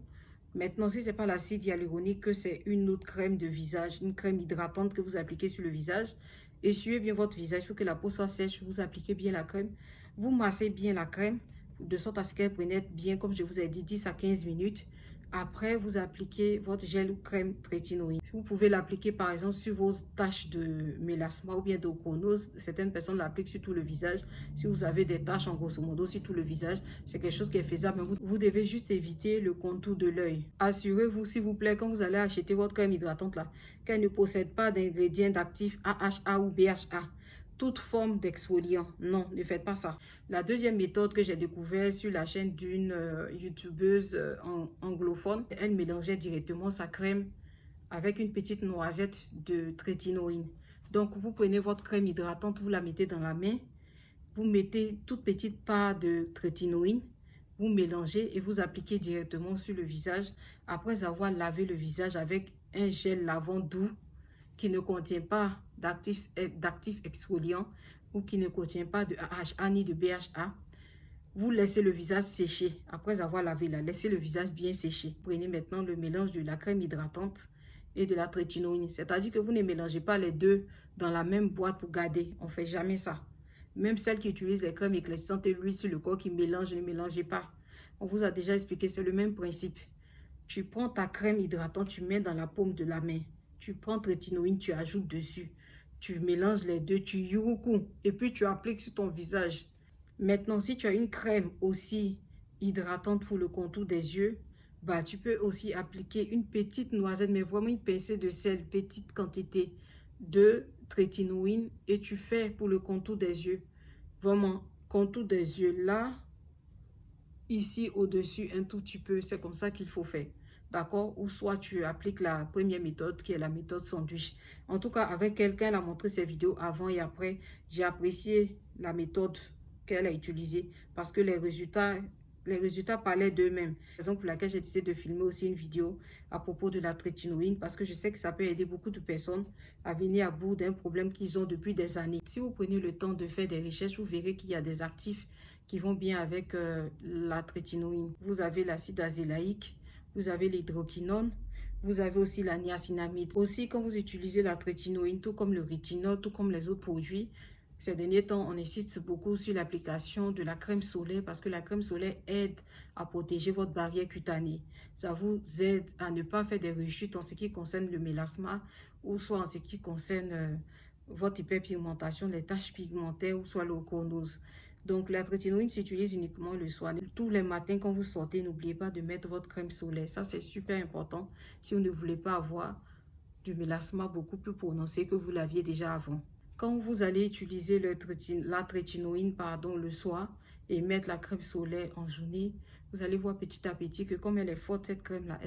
Maintenant, si ce n'est pas l'acide hyaluronique, que c'est une autre crème de visage, une crème hydratante que vous appliquez sur le visage, essuyez bien votre visage, il faut que la peau soit sèche, vous appliquez bien la crème, vous massez bien la crème, de sorte à ce qu'elle pénètre bien, comme je vous ai dit, 10 à 15 minutes. Après, vous appliquez votre gel ou crème trétinoïne. Vous pouvez l'appliquer par exemple sur vos taches de mélasma ou bien d'ochronose. Certaines personnes l'appliquent sur tout le visage. Si vous avez des taches en grosso modo sur tout le visage, c'est quelque chose qui est faisable. Mais vous devez juste éviter le contour de l'œil. Assurez-vous s'il vous plaît quand vous allez acheter votre crème hydratante là, qu'elle ne possède pas d'ingrédients d'actifs AHA ou BHA. Toute forme d'exfoliant. Non, ne faites pas ça. La deuxième méthode que j'ai découverte sur la chaîne d'une youtubeuse anglophone, elle mélangeait directement sa crème avec une petite noisette de trétinoïne. Donc, vous prenez votre crème hydratante, vous la mettez dans la main, vous mettez toute petite part de trétinoïne, vous mélangez et vous appliquez directement sur le visage après avoir lavé le visage avec un gel lavant doux qui ne contient pas d'actifs exfoliants ou qui ne contient pas de AHA ni de BHA. Vous laissez le visage sécher. Après avoir lavé là, laissez le visage bien sécher. Prenez maintenant le mélange de la crème hydratante et de la trétinoïne. C'est-à-dire que vous ne mélangez pas les deux dans la même boîte pour garder. On ne fait jamais ça. Même celles qui utilisent les crèmes éclaircissantes et l'huile sur le corps qui mélangent, ne mélangez pas. On vous a déjà expliqué, c'est le même principe. Tu prends ta crème hydratante, tu mets dans la paume de la main. Tu prends trétinoïne, tu ajoutes dessus. Tu mélanges les deux, tu yuruku et puis tu appliques sur ton visage. Maintenant, si tu as une crème aussi hydratante pour le contour des yeux, bah, tu peux aussi appliquer une petite noisette, mais vraiment une pincée de sel, petite quantité de trétinoïne et tu fais pour le contour des yeux. Vraiment, contour des yeux là, ici au-dessus un tout petit peu, c'est comme ça qu'il faut faire. D'accord? Ou soit tu appliques la première méthode qui est la méthode sandwich. En tout cas, avec quelqu'un, elle a montré ses vidéos avant et après. J'ai apprécié la méthode qu'elle a utilisée parce que les résultats parlaient d'eux-mêmes. Raison pour laquelle j'ai décidé de filmer aussi une vidéo à propos de la trétinoïne parce que je sais que ça peut aider beaucoup de personnes à venir à bout d'un problème qu'ils ont depuis des années. Si vous prenez le temps de faire des recherches, vous verrez qu'il y a des actifs qui vont bien avec la trétinoïne. Vous avez l'acide azélaïque, vous avez l'hydroquinone, vous avez aussi la niacinamide. Aussi, quand vous utilisez la trétinoïne, tout comme le rétinol, tout comme les autres produits, ces derniers temps, on insiste beaucoup sur l'application de la crème solaire parce que la crème solaire aide à protéger votre barrière cutanée. Ça vous aide à ne pas faire des rechutes en ce qui concerne le mélasma ou soit en ce qui concerne votre hyperpigmentation, les taches pigmentaires ou soit l'ochronose. Donc, la trétinoïne s'utilise uniquement le soir. Tous les matins, quand vous sortez, n'oubliez pas de mettre votre crème solaire. Ça, c'est super important si vous ne voulez pas avoir du mélasma beaucoup plus prononcé que vous l'aviez déjà avant. Quand vous allez utiliser la trétinoïne le soir et mettre la crème solaire en journée, vous allez voir petit à petit que comme elle est forte, cette crème-là,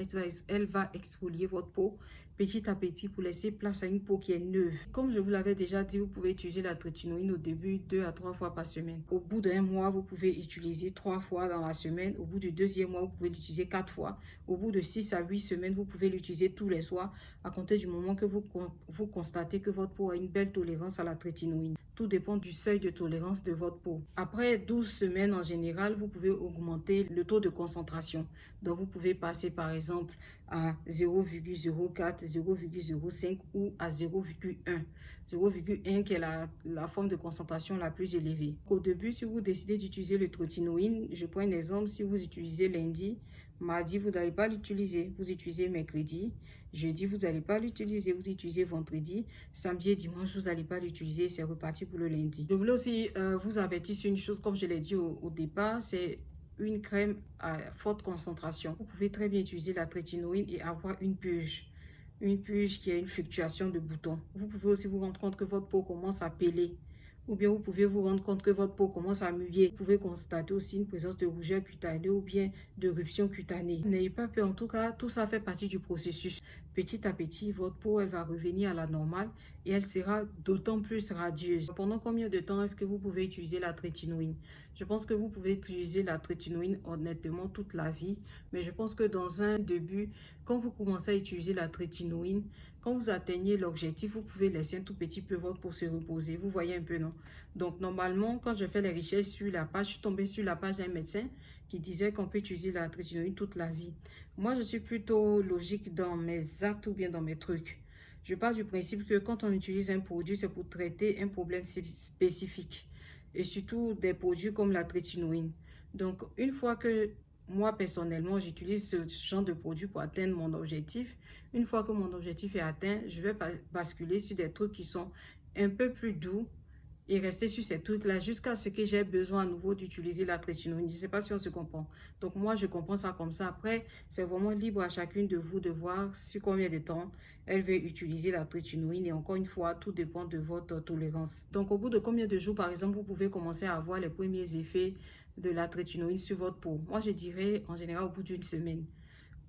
elle va exfolier votre peau petit à petit pour laisser place à une peau qui est neuve. Comme je vous l'avais déjà dit, vous pouvez utiliser la trétinoïne au début 2 à 3 fois par semaine. Au bout d'un mois, vous pouvez utiliser 3 fois dans la semaine. Au bout du deuxième mois, vous pouvez l'utiliser 4 fois. Au bout de 6 à 8 semaines, vous pouvez l'utiliser tous les soirs à compter du moment que vous constatez que votre peau a une belle tolérance à la trétinoïne. Tout dépend du seuil de tolérance de votre peau. Après 12 semaines en général, vous pouvez augmenter le taux de concentration. Donc, vous pouvez passer par exemple à 0,04, 0,05 ou à 0,1. 0,1 qui est la forme de concentration la plus élevée. Au début, si vous décidez d'utiliser le trétinoïne, je prends un exemple, si vous utilisez lundi, mardi, vous n'allez pas l'utiliser. Vous utilisez mercredi, jeudi, vous n'allez pas l'utiliser. Vous utilisez vendredi, samedi et dimanche, vous n'allez pas l'utiliser. C'est reparti pour le lundi. Je voulais aussi vous avertir sur une chose, comme je l'ai dit au départ, c'est une crème à forte concentration. Vous pouvez très bien utiliser la trétinoïne et avoir une purge. Une purge qui a une fluctuation de boutons. Vous pouvez aussi vous rendre compte que votre peau commence à peler. Ou bien vous pouvez vous rendre compte que votre peau commence à muer. Vous pouvez constater aussi une présence de rougeur cutanée ou bien d'éruption cutanée. N'ayez pas peur, en tout cas, tout ça fait partie du processus. Petit à petit, votre peau, elle va revenir à la normale et elle sera d'autant plus radieuse. Pendant combien de temps est-ce que vous pouvez utiliser la trétinoïne? Je pense que vous pouvez utiliser la trétinoïne honnêtement toute la vie, mais je pense que dans un début, quand vous commencez à utiliser la trétinoïne, quand vous atteignez l'objectif, vous pouvez laisser un tout petit peu votre peau se reposer. Vous voyez un peu, non? Donc, normalement, quand je fais les recherches sur la page, je suis tombée sur la page d'un médecin qui disait qu'on peut utiliser la trétinoïne toute la vie. Moi, je suis plutôt logique dans mes actes ou bien dans mes trucs. Je pars du principe que quand on utilise un produit, c'est pour traiter un problème spécifique. Et surtout des produits comme la trétinoïne. Donc, une fois que moi, personnellement, j'utilise ce genre de produit pour atteindre mon objectif, une fois que mon objectif est atteint, je vais basculer sur des trucs qui sont un peu plus doux et rester sur ces trucs-là jusqu'à ce que j'ai besoin à nouveau d'utiliser la trétinoïne. Je ne sais pas si on se comprend. Donc, moi, je comprends ça comme ça. Après, c'est vraiment libre à chacune de vous de voir sur combien de temps elle veut utiliser la trétinoïne. Et encore une fois, tout dépend de votre tolérance. Donc, au bout de combien de jours, par exemple, vous pouvez commencer à avoir les premiers effets de la trétinoïne sur votre peau? Moi, je dirais en général au bout d'une semaine.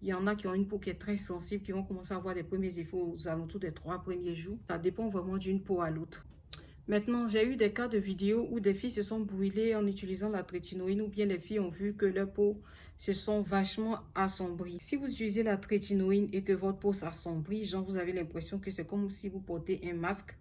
Il y en a qui ont une peau qui est très sensible, qui vont commencer à avoir des premiers effets aux alentours des 3 premiers jours. Ça dépend vraiment d'une peau à l'autre. Maintenant, j'ai eu des cas de vidéos où des filles se sont brûlées en utilisant la trétinoïne ou bien les filles ont vu que leur peau se sont vachement assombries. Si vous utilisez la trétinoïne et que votre peau s'assombrit, genre vous avez l'impression que c'est comme si vous portez un masque,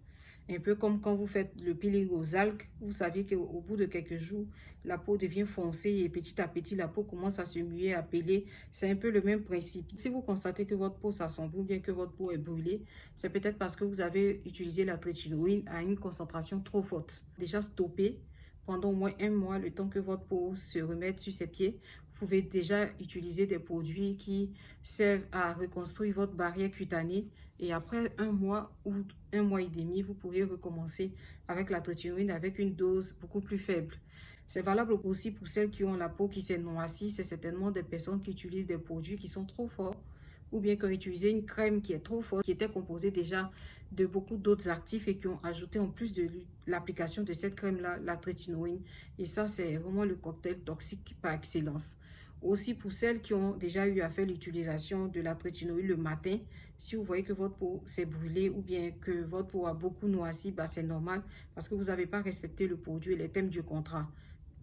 un peu comme quand vous faites le peeling aux algues. Vous savez qu'au bout de quelques jours, la peau devient foncée et petit à petit, la peau commence à se muer, à peler. C'est un peu le même principe. Si vous constatez que votre peau s'assombrit ou bien que votre peau est brûlée, c'est peut-être parce que vous avez utilisé la trétinoïne à une concentration trop forte. Déjà stoppé pendant au moins un mois, le temps que votre peau se remette sur ses pieds. Vous pouvez déjà utiliser des produits qui servent à reconstruire votre barrière cutanée. Et après un mois ou un mois et demi, vous pourrez recommencer avec la trétinoïne avec une dose beaucoup plus faible. C'est valable aussi pour celles qui ont la peau qui s'est noircie. C'est certainement des personnes qui utilisent des produits qui sont trop forts ou bien qui ont utilisé une crème qui est trop forte, qui était composée déjà de beaucoup d'autres actifs et qui ont ajouté en plus de l'application de cette crème-là, la trétinoïne. Et ça, c'est vraiment le cocktail toxique par excellence. Aussi pour celles qui ont déjà eu à faire l'utilisation de la trétinoïne le matin, si vous voyez que votre peau s'est brûlée ou bien que votre peau a beaucoup noirci, bah c'est normal parce que vous n'avez pas respecté le produit et les thèmes du contrat.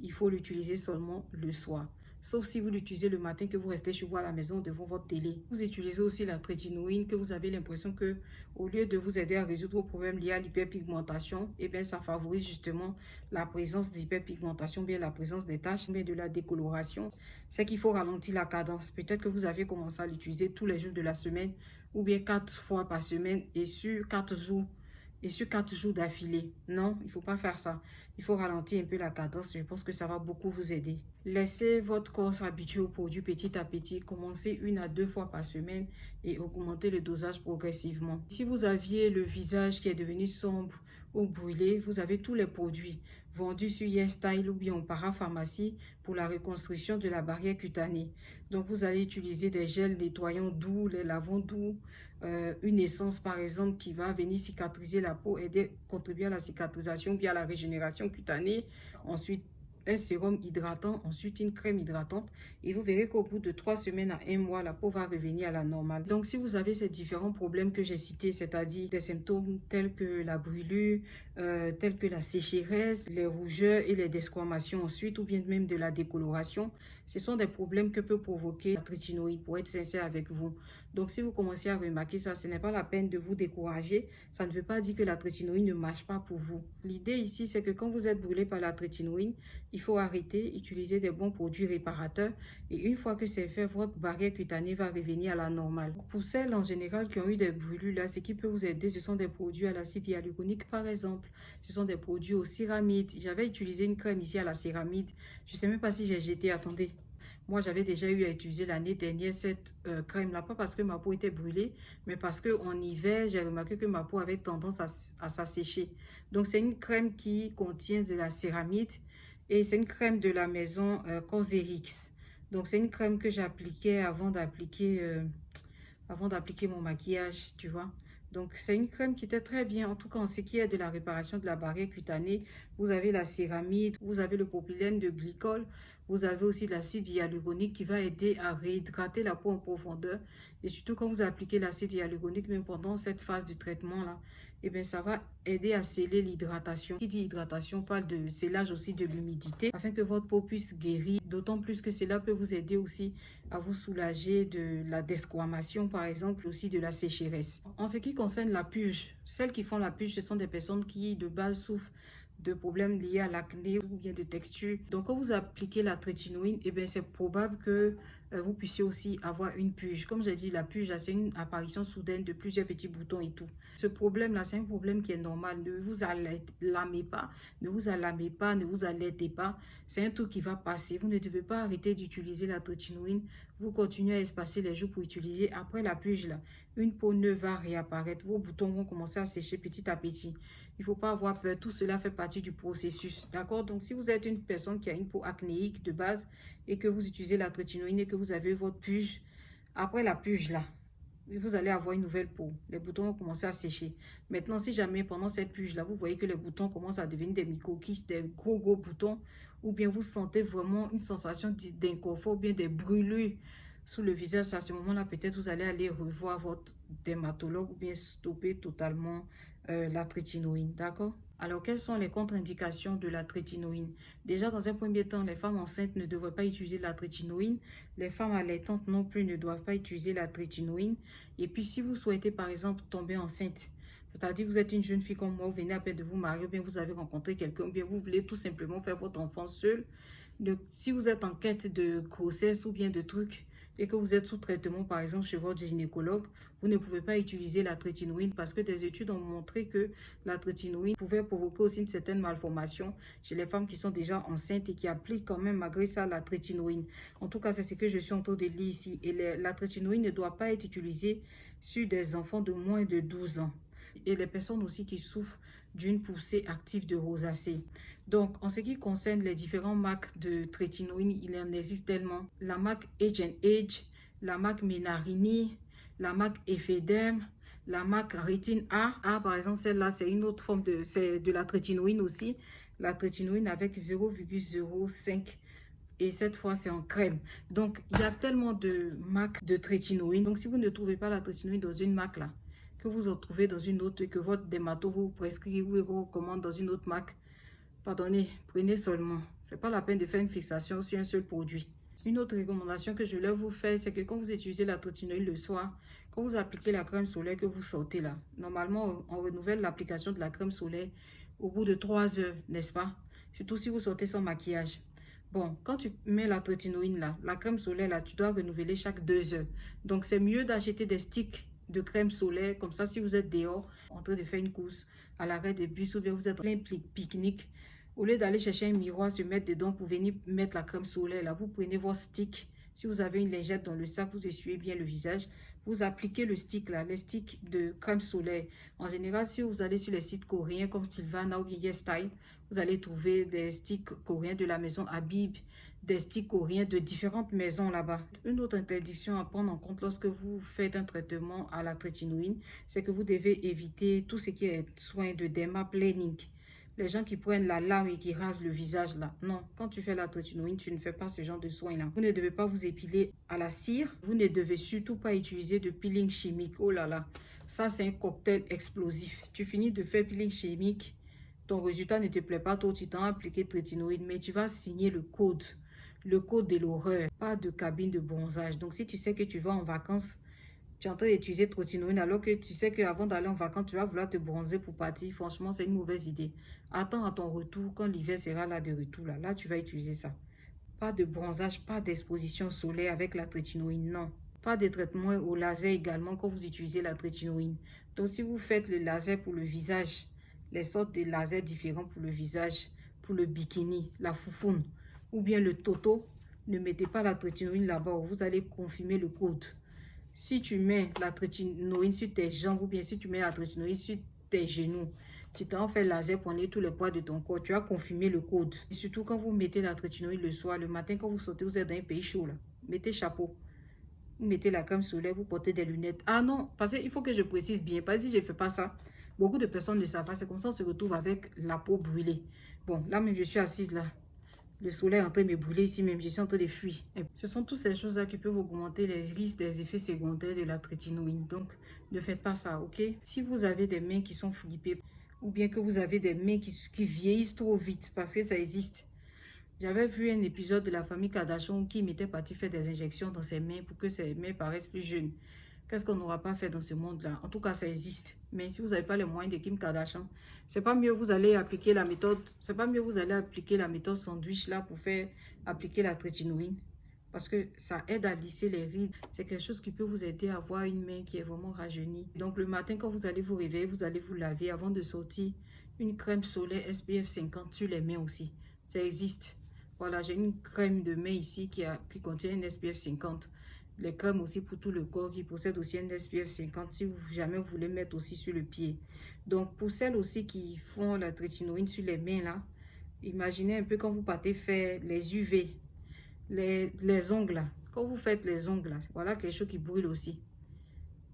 Il faut l'utiliser seulement le soir. Sauf si vous l'utilisez le matin, que vous restez chez vous à la maison devant votre télé. Vous utilisez aussi la trétinoïne, que vous avez l'impression que au lieu de vous aider à résoudre vos problèmes liés à l'hyperpigmentation, eh bien ça favorise justement la présence d'hyperpigmentation, bien la présence des taches, bien de la décoloration. C'est qu'il faut ralentir la cadence. Peut-être que vous avez commencé à l'utiliser tous les jours de la semaine ou bien 4 fois par semaine et sur 4 jours. Et sur 4 jours d'affilée. Non, il ne faut pas faire ça. Il faut ralentir un peu la cadence. Je pense que ça va beaucoup vous aider. Laissez votre corps s'habituer au produit petit à petit. Commencez 1 à 2 fois par semaine et augmentez le dosage progressivement. Si vous aviez le visage qui est devenu sombre ou brûlé, vous avez tous les produits vendus sur YesStyle ou bien en parapharmacie pour la reconstruction de la barrière cutanée. Donc, vous allez utiliser des gels nettoyants doux, les lavants doux, une essence par exemple qui va venir cicatriser la peau, aider, contribuer à la cicatrisation, bien à la régénération cutanée. Ensuite, un sérum hydratant, ensuite une crème hydratante et vous verrez qu'au bout de 3 semaines à 1 mois, la peau va revenir à la normale. Donc si vous avez ces différents problèmes que j'ai cités, c'est-à-dire des symptômes tels que la brûlure, tels que la sécheresse, les rougeurs et les desquamations ensuite ou bien même de la décoloration, ce sont des problèmes que peut provoquer la trétinoïde, pour être sincère avec vous. Donc si vous commencez à remarquer ça, ce n'est pas la peine de vous décourager. Ça ne veut pas dire que la trétinoïde ne marche pas pour vous. L'idée ici, c'est que quand vous êtes brûlé par la trétinoïde, il faut arrêter, utiliser des bons produits réparateurs et une fois que c'est fait, votre barrière cutanée va revenir à la normale. Pour celles en général qui ont eu des brûlures, là, ce qui peut vous aider, ce sont des produits à l'acide hyaluronique par exemple. Ce sont des produits au céramide. J'avais utilisé une crème ici à la céramide. Je ne sais même pas si j'ai jeté, attendez. Moi, j'avais déjà eu à utiliser l'année dernière cette crème-là, pas parce que ma peau était brûlée, mais parce qu'en hiver, j'ai remarqué que ma peau avait tendance à s'assécher. Donc, c'est une crème qui contient de la céramide Et c'est une crème de la maison Cosrx. Donc, c'est une crème que j'appliquais avant d'appliquer mon maquillage, tu vois. Donc, c'est une crème qui était très bien. En tout cas, en ce qui est de la réparation de la barrière cutanée, vous avez la céramide, vous avez le propylène de glycol, vous avez aussi l'acide hyaluronique qui va aider à réhydrater la peau en profondeur. Et surtout, quand vous appliquez l'acide hyaluronique, même pendant cette phase de traitement-là, eh bien, ça va aider à sceller l'hydratation. Qui dit hydratation parle de scellage aussi de l'humidité afin que votre peau puisse guérir. D'autant plus que cela peut vous aider aussi à vous soulager de la desquamation, par exemple, aussi de la sécheresse. En ce qui concerne la purge, celles qui font la purge, ce sont des personnes qui de base souffrent de problèmes liés à l'acné ou bien de texture. Donc, quand vous appliquez la trétinoïne, eh bien, c'est probable que vous puissiez aussi avoir une purge. Comme j'ai dit, la purge, c'est une apparition soudaine de plusieurs petits boutons et tout. Ce problème-là, c'est un problème qui est normal. Ne vous alarmez pas, ne vous alarmez pas, ne vous alertez pas. C'est un truc qui va passer. Vous ne devez pas arrêter d'utiliser la trétinoïne. Vous continuez à espacer les jours pour utiliser. Après la purge, là, une peau neuve va réapparaître. Vos boutons vont commencer à sécher petit à petit. Il ne faut pas avoir peur. Tout cela fait partie du processus. D'accord? Donc, si vous êtes une personne qui a une peau acnéique de base et que vous utilisez la trétinoïne et que vous avez votre purge, après la purge, là, vous allez avoir une nouvelle peau. Les boutons vont commencer à sécher. Maintenant, si jamais pendant cette purge-là, vous voyez que les boutons commencent à devenir des micro-kystes, des gros boutons, ou bien vous sentez vraiment une sensation d'inconfort, ou bien des brûlures sous le visage, à ce moment-là, peut-être vous allez aller revoir votre dermatologue ou bien stopper totalement la trétinoïne. D'accord? Alors, quelles sont les contre-indications de la trétinoïne? Déjà, dans un premier temps, les femmes enceintes ne devraient pas utiliser la trétinoïne. Les femmes allaitantes non plus ne doivent pas utiliser la trétinoïne. Et puis, si vous souhaitez, par exemple, tomber enceinte, c'est-à-dire vous êtes une jeune fille comme moi, vous venez à peine de vous marier, ou bien vous avez rencontré quelqu'un, ou bien vous voulez tout simplement faire votre enfant seul. Donc, si vous êtes en quête de grossesse ou bien de trucs, et que vous êtes sous traitement, par exemple, chez votre gynécologue, vous ne pouvez pas utiliser la trétinoïne parce que des études ont montré que la trétinoïne pouvait provoquer aussi une certaine malformation chez les femmes qui sont déjà enceintes et qui appliquent quand même malgré ça la trétinoïne. En tout cas, c'est ce que je suis en train de lire ici. Et la trétinoïne ne doit pas être utilisée sur des enfants de moins de 12 ans. Et les personnes aussi qui souffrent d'une poussée active de rosacée. Donc, en ce qui concerne les différentes marques de trétinoïne, il en existe tellement. La marque Age&Age, la marque Menarini, la marque Ephedem, la marque Rétine A. Par exemple, celle-là, c'est une autre forme de la trétinoïne aussi. La trétinoïne avec 0,05. Et cette fois, c'est en crème. Donc, il y a tellement de marques de trétinoïne. Donc, si vous ne trouvez pas la trétinoïne dans une marque là, que vous retrouvez dans une autre et que votre dermato vous prescrit ou vous recommande dans une autre marque, pardonnez, prenez seulement. Ce n'est pas la peine de faire une fixation sur un seul produit. Une autre recommandation que je leur vous fais, c'est que quand vous utilisez la trétinoïne le soir, quand vous appliquez la crème solaire que vous sortez là, normalement, on renouvelle l'application de la crème solaire au bout de 3 heures, n'est-ce pas? Surtout si vous sortez sans maquillage. Bon, quand tu mets la trétinoïne là, la crème solaire là, tu dois renouveler chaque 2 heures. Donc, c'est mieux d'acheter des sticks de crème solaire. Comme ça, si vous êtes dehors en train de faire une course à l'arrêt de bus ou bien vous êtes en plein pique-nique, au lieu d'aller chercher un miroir, se mettre dedans pour venir mettre la crème solaire, là, vous prenez vos sticks. Si vous avez une lingette dans le sac, vous essuyez bien le visage. Vous appliquez le stick là, les sticks de crème solaire. En général, si vous allez sur les sites coréens comme Sylvana ou bien YesStyle, vous allez trouver des sticks coréens de la maison Habib, des sticks coréens de différentes maisons là-bas. Une autre interdiction à prendre en compte lorsque vous faites un traitement à la trétinoïne, c'est que vous devez éviter tout ce qui est soin de dermaplaning. Les gens qui prennent la lame et qui rasent le visage là. Non, quand tu fais la trétinoïne, tu ne fais pas ce genre de soins là. Vous ne devez pas vous épiler à la cire. Vous ne devez surtout pas utiliser de peeling chimique. Oh là là, ça c'est un cocktail explosif. Tu finis de faire peeling chimique, ton résultat ne te plaît pas, toi tu t'en as appliqué trétinoïde, mais tu vas signer le code de l'horreur. Pas de cabine de bronzage. Donc si tu sais que tu vas en vacances, tu es en train d'utiliser trétinoïne alors que tu sais qu'avant d'aller en vacances, tu vas vouloir te bronzer pour partir. Franchement, c'est une mauvaise idée. Attends à ton retour, quand l'hiver sera là de retour, là tu vas utiliser ça. Pas de bronzage, pas d'exposition solaire avec la trétinoïne, non. Pas de traitement au laser également quand vous utilisez la trétinoïne. Donc si vous faites le laser pour le visage, les sortes de lasers différents pour le visage, pour le bikini, la foufoune ou bien le toto, ne mettez pas la trétinoïne là-bas, vous allez confirmer le code. Si tu mets la trétinoïne sur tes jambes ou bien si tu mets la trétinoïne sur tes genoux, tu t'en fais laser pour enlever tous les poids de ton corps. Tu as confirmé le code. Et surtout quand vous mettez la trétinoïde le soir, le matin, quand vous sortez, vous êtes dans un pays chaud là. Mettez chapeau. Vous mettez la crème solaire, vous portez des lunettes. Ah non, parce qu'il faut que je précise bien. Parce que si je ne fais pas ça, beaucoup de personnes ne savent pas. C'est comme ça qu'on se retrouve avec la peau brûlée. Bon, là même, je suis assise là. Le soleil est en train de me brûler ici même. Je suis en train de fuir. Et ce sont toutes ces choses-là qui peuvent augmenter les risques des effets secondaires de la trétinoïde. Donc, ne faites pas ça, ok? Si vous avez des mains qui sont flippées ou bien que vous avez des mains qui vieillissent trop vite, parce que ça existe. J'avais vu un épisode de la famille Kardashian qui m'était parti faire des injections dans ses mains pour que ses mains paraissent plus jeunes. Qu'est-ce qu'on n'aura pas fait dans ce monde-là? En tout cas, ça existe. Mais si vous n'avez pas les moyens de Kim Kardashian, c'est pas mieux vous allez appliquer la méthode, c'est pas mieux vous allez appliquer la méthode sandwich là pour faire appliquer la trétinoïde. Parce que ça aide à lisser les rides. C'est quelque chose qui peut vous aider à avoir une main qui est vraiment rajeunie. Donc le matin, quand vous allez vous réveiller, vous allez vous laver avant de sortir une crème solaire SPF 50 sur les mains aussi. Ça existe. Voilà, j'ai une crème de main ici qui contient un SPF 50. Les crèmes aussi pour tout le corps qui possèdent aussi un SPF 50 si jamais vous voulez mettre aussi sur le pied. Donc pour celles aussi qui font la trétinoïde sur les mains là, imaginez un peu quand vous partez faire les UV, les ongles là. Quand vous faites les ongles là, voilà quelque chose qui brûle aussi.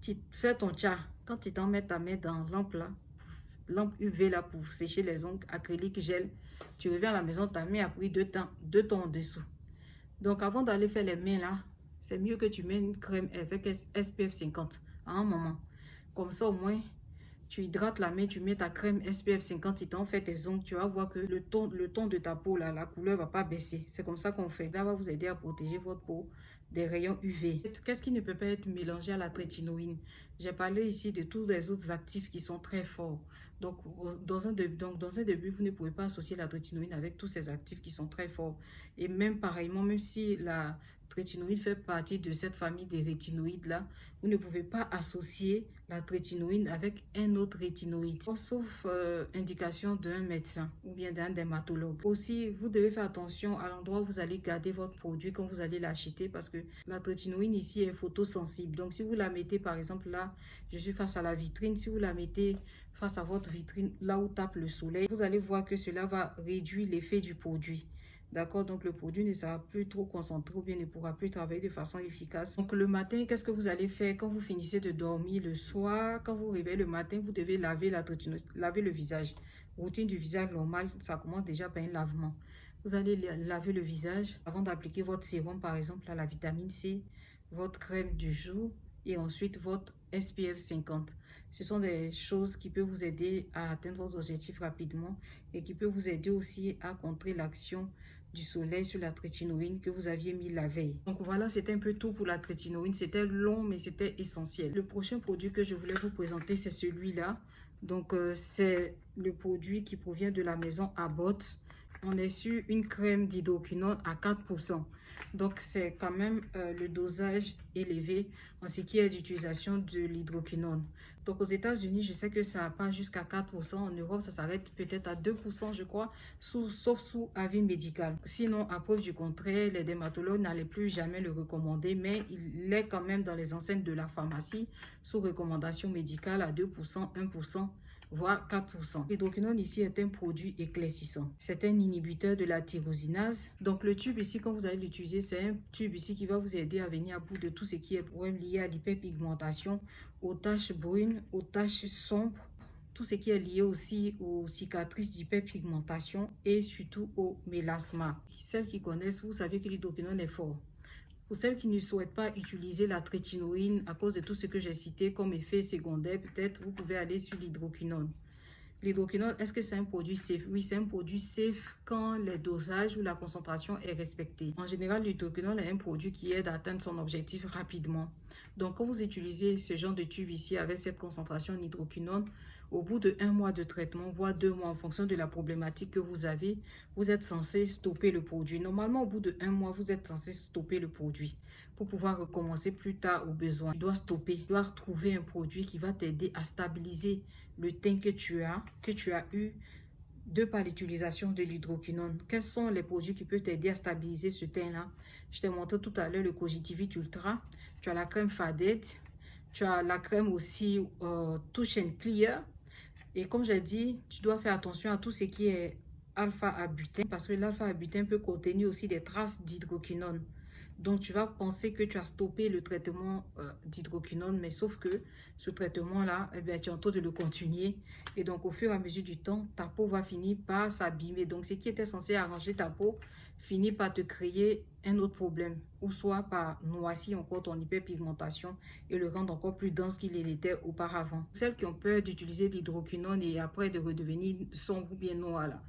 Tu fais ton tcha, quand tu t'en mets ta main dans lampe là, lampe UV là pour sécher les ongles, acrylique, gel. Tu reviens à la maison, ta main a pris deux temps en dessous. Donc avant d'aller faire les mains là, c'est mieux que tu mets une crème avec SPF 50 à un moment. Comme ça au moins, tu hydrates la main, tu mets ta crème SPF 50, tu t'en fais tes ongles, tu vas voir que le ton de ta peau là, la couleur va pas baisser. C'est comme ça qu'on fait. Ça va vous aider à protéger votre peau des rayons UV. Qu'est-ce qui ne peut pas être mélangé à la trétinoïde? J'ai parlé ici de tous les autres actifs qui sont très forts. Donc, dans un début, vous ne pouvez pas associer la trétinoïde avec tous ces actifs qui sont très forts. Et même pareillement, même si la trétinoïde fait partie de cette famille des rétinoïdes-là, vous ne pouvez pas associer la trétinoïde avec un autre rétinoïde, sauf indication d'un médecin ou bien d'un dermatologue. Aussi, vous devez faire attention à l'endroit où vous allez garder votre produit quand vous allez l'acheter parce que la trétinoïde ici est photosensible. Donc, si vous la mettez, par exemple, là, je suis face à la vitrine, si vous la mettez face à votre vitrine, là où tape le soleil, vous allez voir que cela va réduire l'effet du produit. D'accord, donc le produit ne sera plus trop concentré ou bien ne pourra plus travailler de façon efficace. Donc le matin, qu'est-ce que vous allez faire quand vous finissez de dormir le soir? Quand vous réveillez le matin, vous devez laver la trétinoïde, laver le visage. Routine du visage normale, ça commence déjà par un lavement. Vous allez laver le visage avant d'appliquer votre sérum, par exemple, à la vitamine C, votre crème du jour et ensuite votre SPF 50. Ce sont des choses qui peuvent vous aider à atteindre votre objectif rapidement et qui peuvent vous aider aussi à contrer l'action du soleil sur la trétinoïde que vous aviez mis la veille. Donc voilà, c'était un peu tout pour la trétinoïde. C'était long, mais c'était essentiel. Le prochain produit que je voulais vous présenter, c'est celui-là. Donc c'est le produit qui provient de la maison Abbott. On est sur une crème d'hydroquinone à 4%. Donc c'est quand même le dosage élevé en ce qui est d'utilisation de l'hydroquinone. Donc aux États-Unis, je sais que ça n'a pas jusqu'à 4%. En Europe, ça s'arrête peut-être à 2%, je crois, sauf sous avis médical. Sinon, à preuve du contraire, les dermatologues n'allaient plus jamais le recommander, mais il est quand même dans les enseignes de la pharmacie sous recommandation médicale à 2%, 1%. Voire 4%. L'hydroquinone ici est un produit éclaircissant. C'est un inhibiteur de la tyrosinase. Donc le tube ici, quand vous allez l'utiliser, c'est un tube ici qui va vous aider à venir à bout de tout ce qui est problème lié à l'hyperpigmentation, aux taches brunes, aux taches sombres, tout ce qui est lié aussi aux cicatrices d'hyperpigmentation et surtout au mélasma. Celles qui connaissent, vous savez que l'hydroquinone est fort. Pour celles qui ne souhaitent pas utiliser la trétinoïde à cause de tout ce que j'ai cité comme effet secondaire, peut-être vous pouvez aller sur l'hydroquinone. L'hydroquinone, est-ce que c'est un produit safe? Oui, c'est un produit safe quand les dosages ou la concentration est respectée. En général, l'hydroquinone est un produit qui aide à atteindre son objectif rapidement. Donc, quand vous utilisez ce genre de tube ici avec cette concentration en hydroquinone, au bout de 1 mois de traitement, voire 2 mois en fonction de la problématique que vous avez, vous êtes censé stopper le produit. Normalement, au bout de 1 mois, vous êtes censé stopper le produit pour pouvoir recommencer plus tard au besoin. Tu dois stopper, tu dois trouver un produit qui va t'aider à stabiliser le teint que tu as eu de par l'utilisation de l'hydroquinone. Quels sont les produits qui peuvent t'aider à stabiliser ce teint-là? Je t'ai montré tout à l'heure le Cogitivit Ultra. Tu as la crème Fadette. Tu as la crème aussi Touch and Clear. Et comme j'ai dit, tu dois faire attention à tout ce qui est alpha-abutène parce que l'alpha-abutène peut contenir aussi des traces d'hydroquinone. Donc, tu vas penser que tu as stoppé le traitement d'hydroquinone, mais sauf que ce traitement-là, eh bien, tu es en train de le continuer. Et donc, au fur et à mesure du temps, ta peau va finir par s'abîmer. Donc, ce qui était censé arranger ta peau finit par te créer un autre problème, ou soit par noircir encore ton hyperpigmentation et le rendre encore plus dense qu'il l'était auparavant. Celles qui ont peur d'utiliser l'hydroquinone et après de redevenir sombre ou bien noir là,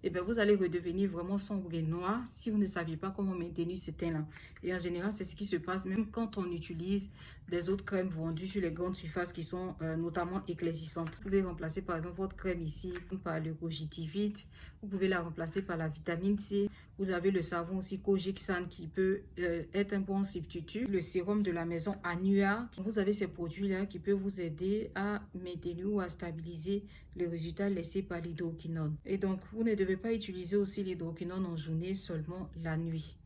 et bien vous allez redevenir vraiment sombre et noir si vous ne saviez pas comment maintenir ce teint-là. Et en général, c'est ce qui se passe même quand on utilise des autres crèmes vendues sur les grandes surfaces qui sont notamment éclaircissantes. Vous pouvez remplacer par exemple votre crème ici par le Cogitivite. Vous pouvez la remplacer par la vitamine C. Vous avez le savon aussi Kojixan qui peut être un bon substitut. Le sérum de la maison Anua. Vous avez ces produits-là qui peuvent vous aider à maintenir ou à stabiliser les résultats laissés par l'hydroquinone. Et donc, vous ne devez pas utiliser aussi l'hydroquinone en journée, seulement la nuit.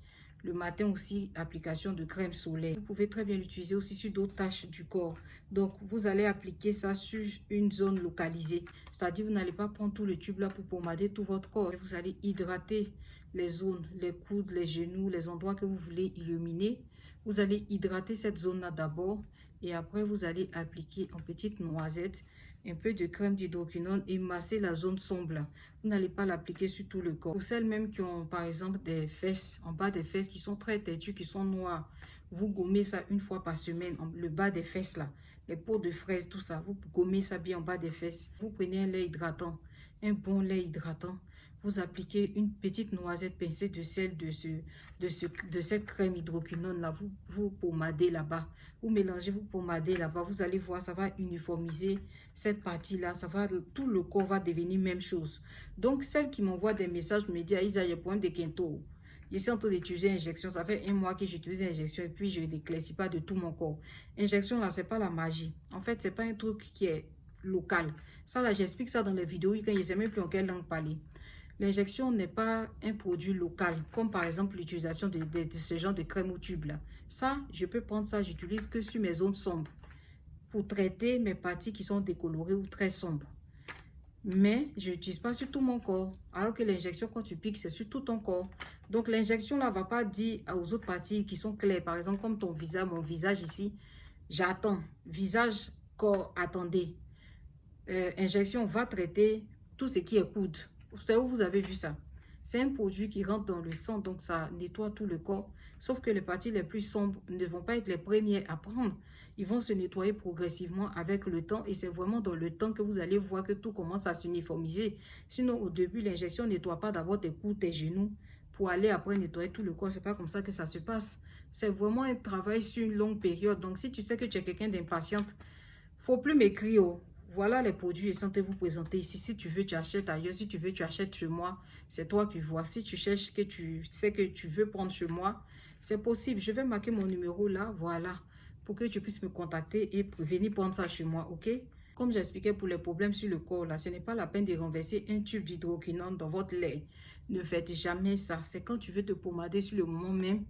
Le matin aussi, application de crème solaire. Vous pouvez très bien l'utiliser aussi sur d'autres taches du corps. Donc, vous allez appliquer ça sur une zone localisée. C'est-à-dire, vous n'allez pas prendre tout le tube là pour pommader tout votre corps. Vous allez hydrater les zones, les coudes, les genoux, les endroits que vous voulez illuminer. Vous allez hydrater cette zone-là d'abord. Et après, vous allez appliquer en petites noisettes un peu de crème d'hydroquinone et masser la zone sombre. Vous n'allez pas l'appliquer sur tout le corps. Pour celles même qui ont par exemple des fesses, en bas des fesses qui sont très têtues, qui sont noires, vous gommez ça une fois par semaine, le bas des fesses là, les peaux de fraises, tout ça, vous gommez ça bien en bas des fesses. Vous prenez un lait hydratant, un bon lait hydratant. Vous appliquez une petite noisette pincée de sel de cette crème hydroquinone là. Vous pommadez là-bas. Vous mélangez, vous pommadez là-bas. Vous allez voir, ça va uniformiser cette partie-là. Tout le corps va devenir même chose. Donc, celles qui m'envoient des messages me disent, Aïssa, il y a un problème de Kento. Je suis en train d'utiliser l'injection. Ça fait un mois que j'utilise l'injection et puis je ne l'éclaircis pas de tout mon corps. Injection là, c'est pas la magie. En fait, c'est pas un truc qui est local. Ça là, j'explique ça dans les vidéos quand je ne sais même plus en quelle langue parler. L'injection n'est pas un produit local, comme par exemple l'utilisation de ce genre de crème ou tube là. Ça, je peux prendre ça, j'utilise que sur mes zones sombres pour traiter mes parties qui sont décolorées ou très sombres. Mais je n'utilise pas sur tout mon corps. Alors que l'injection, quand tu piques, c'est sur tout ton corps. Donc l'injection là ne va pas dire aux autres parties qui sont claires. Par exemple, comme ton visage, mon visage ici, j'attends. Visage, corps, attendez. Injection va traiter tout ce qui est coude. C'est où vous avez vu ça? C'est un produit qui rentre dans le sang, donc ça nettoie tout le corps. Sauf que les parties les plus sombres ne vont pas être les premières à prendre. Ils vont se nettoyer progressivement avec le temps et c'est vraiment dans le temps que vous allez voir que tout commence à s'uniformiser. Sinon, au début, l'injection ne nettoie pas d'abord tes coudes, tes genoux pour aller après nettoyer tout le corps. C'est pas comme ça que ça se passe. C'est vraiment un travail sur une longue période. Donc, si tu sais que tu es quelqu'un d'impatiente, faut plus m'écrire. Oh. Voilà les produits essentiels vous présenter ici. Si tu veux, tu achètes ailleurs. Si tu veux, tu achètes chez moi. C'est toi qui vois. Si tu cherches que tu sais que tu veux prendre chez moi, c'est possible. Je vais marquer mon numéro là. Voilà. Pour que tu puisses me contacter et venir prendre ça chez moi. OK? Comme j'expliquais pour les problèmes sur le corps là, ce n'est pas la peine de renverser un tube d'hydroquinone dans votre lait. Ne faites jamais ça. C'est quand tu veux te pommader sur le moment même.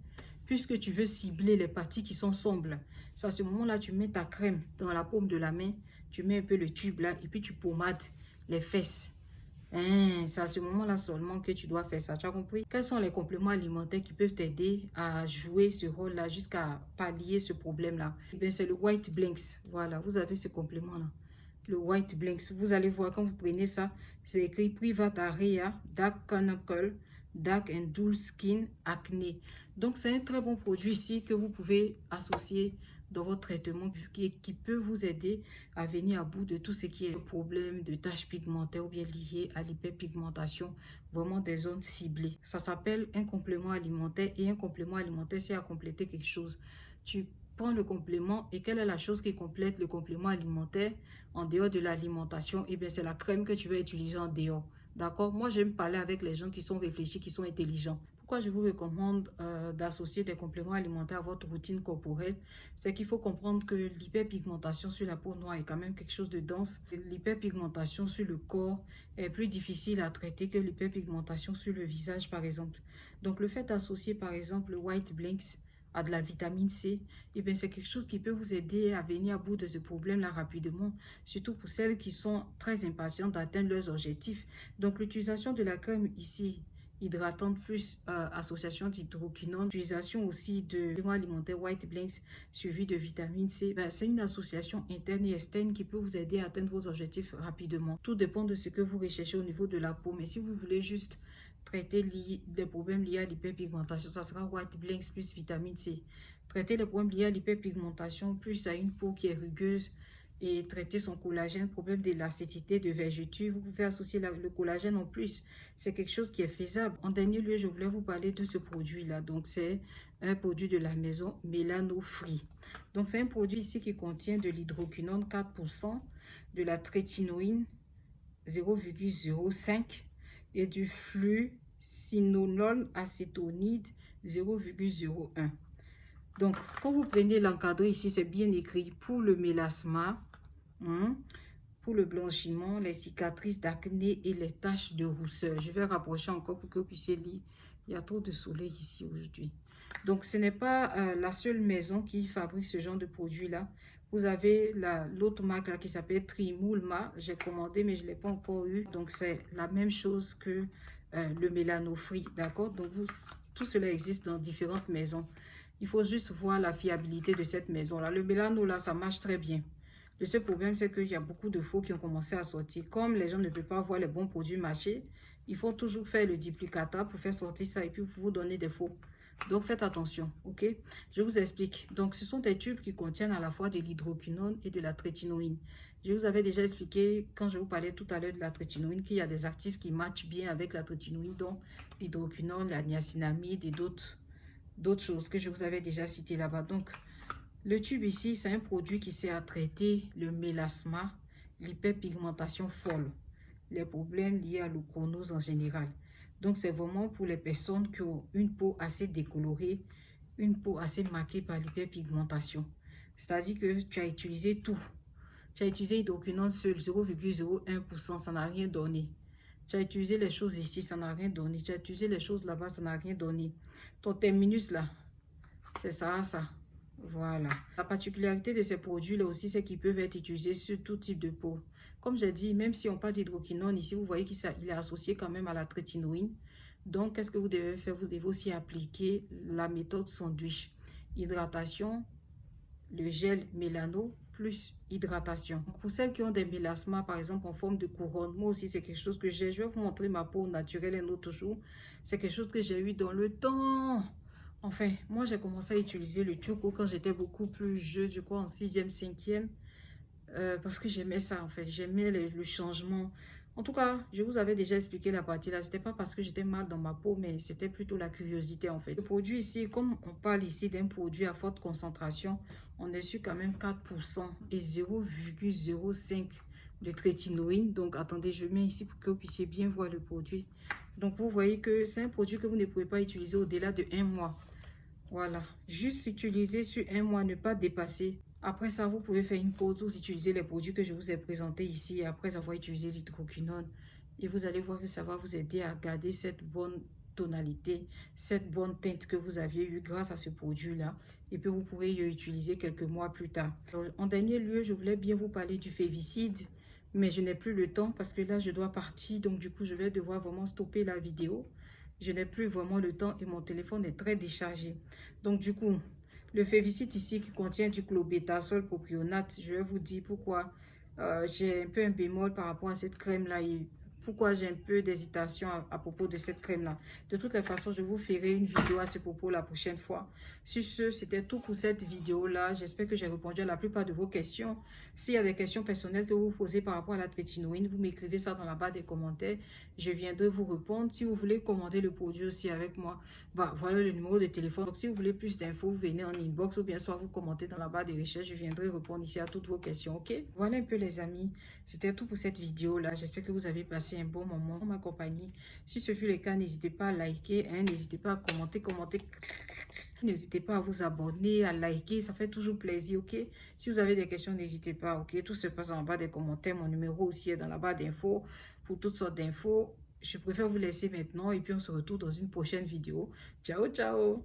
Puisque tu veux cibler les parties qui sont sombres. C'est à ce moment-là, tu mets ta crème dans la paume de la main. Tu mets un peu le tube là et puis tu pommades les fesses. C'est à ce moment-là seulement que tu dois faire ça. Tu as compris? Quels sont les compléments alimentaires qui peuvent t'aider à jouer ce rôle-là jusqu'à pallier ce problème-là? C'est le White Blinks. Voilà, vous avez ce complément-là. Le White Blinks. Vous allez voir quand vous prenez ça, c'est écrit Private Area, Dark Canicle, Dark and Dull Skin, Acné. Donc, c'est un très bon produit ici que vous pouvez associer dans votre traitement qui peut vous aider à venir à bout de tout ce qui est problème de taches pigmentaires ou bien lié à l'hyperpigmentation, vraiment des zones ciblées. Ça s'appelle un complément alimentaire et un complément alimentaire, c'est à compléter quelque chose. Tu prends le complément et quelle est la chose qui complète le complément alimentaire en dehors de l'alimentation? Eh bien, c'est la crème que tu vas utiliser en dehors. D'accord? Moi, j'aime parler avec les gens qui sont réfléchis, qui sont intelligents. Pourquoi je vous recommande d'associer des compléments alimentaires à votre routine corporelle? C'est qu'il faut comprendre que l'hyperpigmentation sur la peau noire est quand même quelque chose de dense. L'hyperpigmentation sur le corps est plus difficile à traiter que l'hyperpigmentation sur le visage, par exemple. Donc, le fait d'associer, par exemple, le White Blinks à de la vitamine C, et bien c'est quelque chose qui peut vous aider à venir à bout de ce problème-là rapidement, surtout pour celles qui sont très impatientes d'atteindre leurs objectifs. Donc l'utilisation de la crème ici, hydratante plus association d'hydroquinone, utilisation aussi de complément alimentaire White Blanks suivi de vitamine C, ben, c'est une association interne et externe qui peut vous aider à atteindre vos objectifs rapidement. Tout dépend de ce que vous recherchez au niveau de la peau, mais si vous voulez juste traiter des problèmes liés à l'hyperpigmentation, ça sera White Blanks plus vitamine C. Traiter les problèmes liés à l'hyperpigmentation plus à une peau qui est rugueuse et traiter son collagène, problème d'élasticité, de vergeture, vous pouvez associer le collagène en plus. C'est quelque chose qui est faisable. En dernier lieu, je voulais vous parler de ce produit-là. Donc, c'est un produit de la maison Melano Free. Donc, c'est un produit ici qui contient de l'hydroquinone 4%, de la trétinoïne 0,05 et du fluocinolone acétonide 0,01. Donc, quand vous prenez l'encadré ici, c'est bien écrit pour le mélasma, pour le blanchiment, les cicatrices d'acné et les taches de rousseur. Je vais rapprocher encore pour que vous puissiez lire. Il y a trop de soleil ici aujourd'hui. Donc, ce n'est pas la seule maison qui fabrique ce genre de produit-là. Vous avez l'autre marque là qui s'appelle Trimulma. J'ai commandé, mais je ne l'ai pas encore eu. Donc, c'est la même chose que le Melano Free. D'accord? Donc, tout cela existe dans différentes maisons. Il faut juste voir la fiabilité de cette maison-là. Le Melano, là, ça marche très bien. Le seul problème, c'est qu'il y a beaucoup de faux qui ont commencé à sortir. Comme les gens ne peuvent pas voir les bons produits marcher, il faut toujours faire le duplicateur pour faire sortir ça et puis vous donner des faux. Donc, faites attention, ok? Je vous explique. Donc, ce sont des tubes qui contiennent à la fois de l'hydroquinone et de la trétinoïne. Je vous avais déjà expliqué, quand je vous parlais tout à l'heure de la trétinoïne, qu'il y a des actifs qui matchent bien avec la trétinoïne, dont l'hydroquinone, la niacinamide et d'autres choses que je vous avais déjà citées là-bas. Donc, le tube ici, c'est un produit qui sert à traiter le mélasma, l'hyperpigmentation folle, les problèmes liés à l'ochronose en général. Donc, c'est vraiment pour les personnes qui ont une peau assez décolorée, une peau assez marquée par l'hyperpigmentation. C'est-à-dire que tu as utilisé tout. Tu as utilisé hydroquinone seul, 0,01%, ça n'a rien donné. Tu as utilisé les choses ici, ça n'a rien donné. Tu as utilisé les choses là-bas, ça n'a rien donné. Ton terminus là, c'est ça, ça. Voilà. La particularité de ces produits-là aussi, c'est qu'ils peuvent être utilisés sur tout type de peau. Comme j'ai dit, même si on parle d'hydroquinone, ici, vous voyez qu'il est associé quand même à la trétinoïne. Donc, qu'est-ce que vous devez faire? Vous devez aussi appliquer la méthode sandwich. Hydratation, le gel mélano plus hydratation. Pour celles qui ont des mélasmas, par exemple, en forme de couronne, moi aussi, c'est quelque chose que j'ai. Je vais vous montrer ma peau naturelle un autre jour. C'est quelque chose que j'ai eu dans le temps. Enfin, moi, j'ai commencé à utiliser le Choco quand j'étais beaucoup plus jeune, je crois en 6e, 5e, parce que j'aimais ça, en fait. J'aimais le changement. En tout cas, je vous avais déjà expliqué la partie là. C'était pas parce que j'étais mal dans ma peau, mais c'était plutôt la curiosité, en fait. Le produit ici, comme on parle ici d'un produit à forte concentration, on est sur quand même 4% et 0,05 de trétinoïne. Donc, attendez, je mets ici pour que vous puissiez bien voir le produit. Donc, vous voyez que c'est un produit que vous ne pouvez pas utiliser au-delà de 1 mois. Voilà, juste utiliser sur 1 mois, ne pas dépasser. Après ça, vous pouvez faire une pause, vous utilisez les produits que je vous ai présentés ici après avoir utilisé l'hydroquinone. Et vous allez voir que ça va vous aider à garder cette bonne tonalité, cette bonne teinte que vous aviez eue grâce à ce produit-là. Et puis, vous pourrez l'utiliser quelques mois plus tard. Alors, en dernier lieu, je voulais bien vous parler du Févicide, mais je n'ai plus le temps parce que là, je dois partir. Donc, du coup, je vais devoir vraiment stopper la vidéo. Je n'ai plus vraiment le temps et mon téléphone est très déchargé. Donc, du coup, le Févicide ici qui contient du clobétasol propionate, je vais vous dire pourquoi j'ai un peu un bémol par rapport à cette crème-là et pourquoi j'ai un peu d'hésitation à propos de cette crème-là. De toutes les façons, je vous ferai une vidéo à ce propos la prochaine fois. Sur ce, c'était tout pour cette vidéo-là. J'espère que j'ai répondu à la plupart de vos questions. S'il y a des questions personnelles que vous posez par rapport à la trétinoïne, vous m'écrivez ça dans la barre des commentaires. Je viendrai vous répondre. Si vous voulez commander le produit aussi avec moi, bah, voilà le numéro de téléphone. Donc, si vous voulez plus d'infos, vous venez en inbox ou bien soit vous commentez dans la barre des recherches. Je viendrai répondre ici à toutes vos questions, ok? Voilà un peu les amis. C'était tout pour cette vidéo-là. J'espère que vous avez passé un bon moment en ma compagnie. Si ce fut le cas, n'hésitez pas à liker, hein, n'hésitez pas à commenter. N'hésitez pas à vous abonner, à liker, ça fait toujours plaisir, ok? Si vous avez des questions, n'hésitez pas, ok? Tout se passe en bas des commentaires. Mon numéro aussi est dans la barre d'infos pour toutes sortes d'infos. Je préfère vous laisser maintenant et puis on se retrouve dans une prochaine vidéo. Ciao, ciao!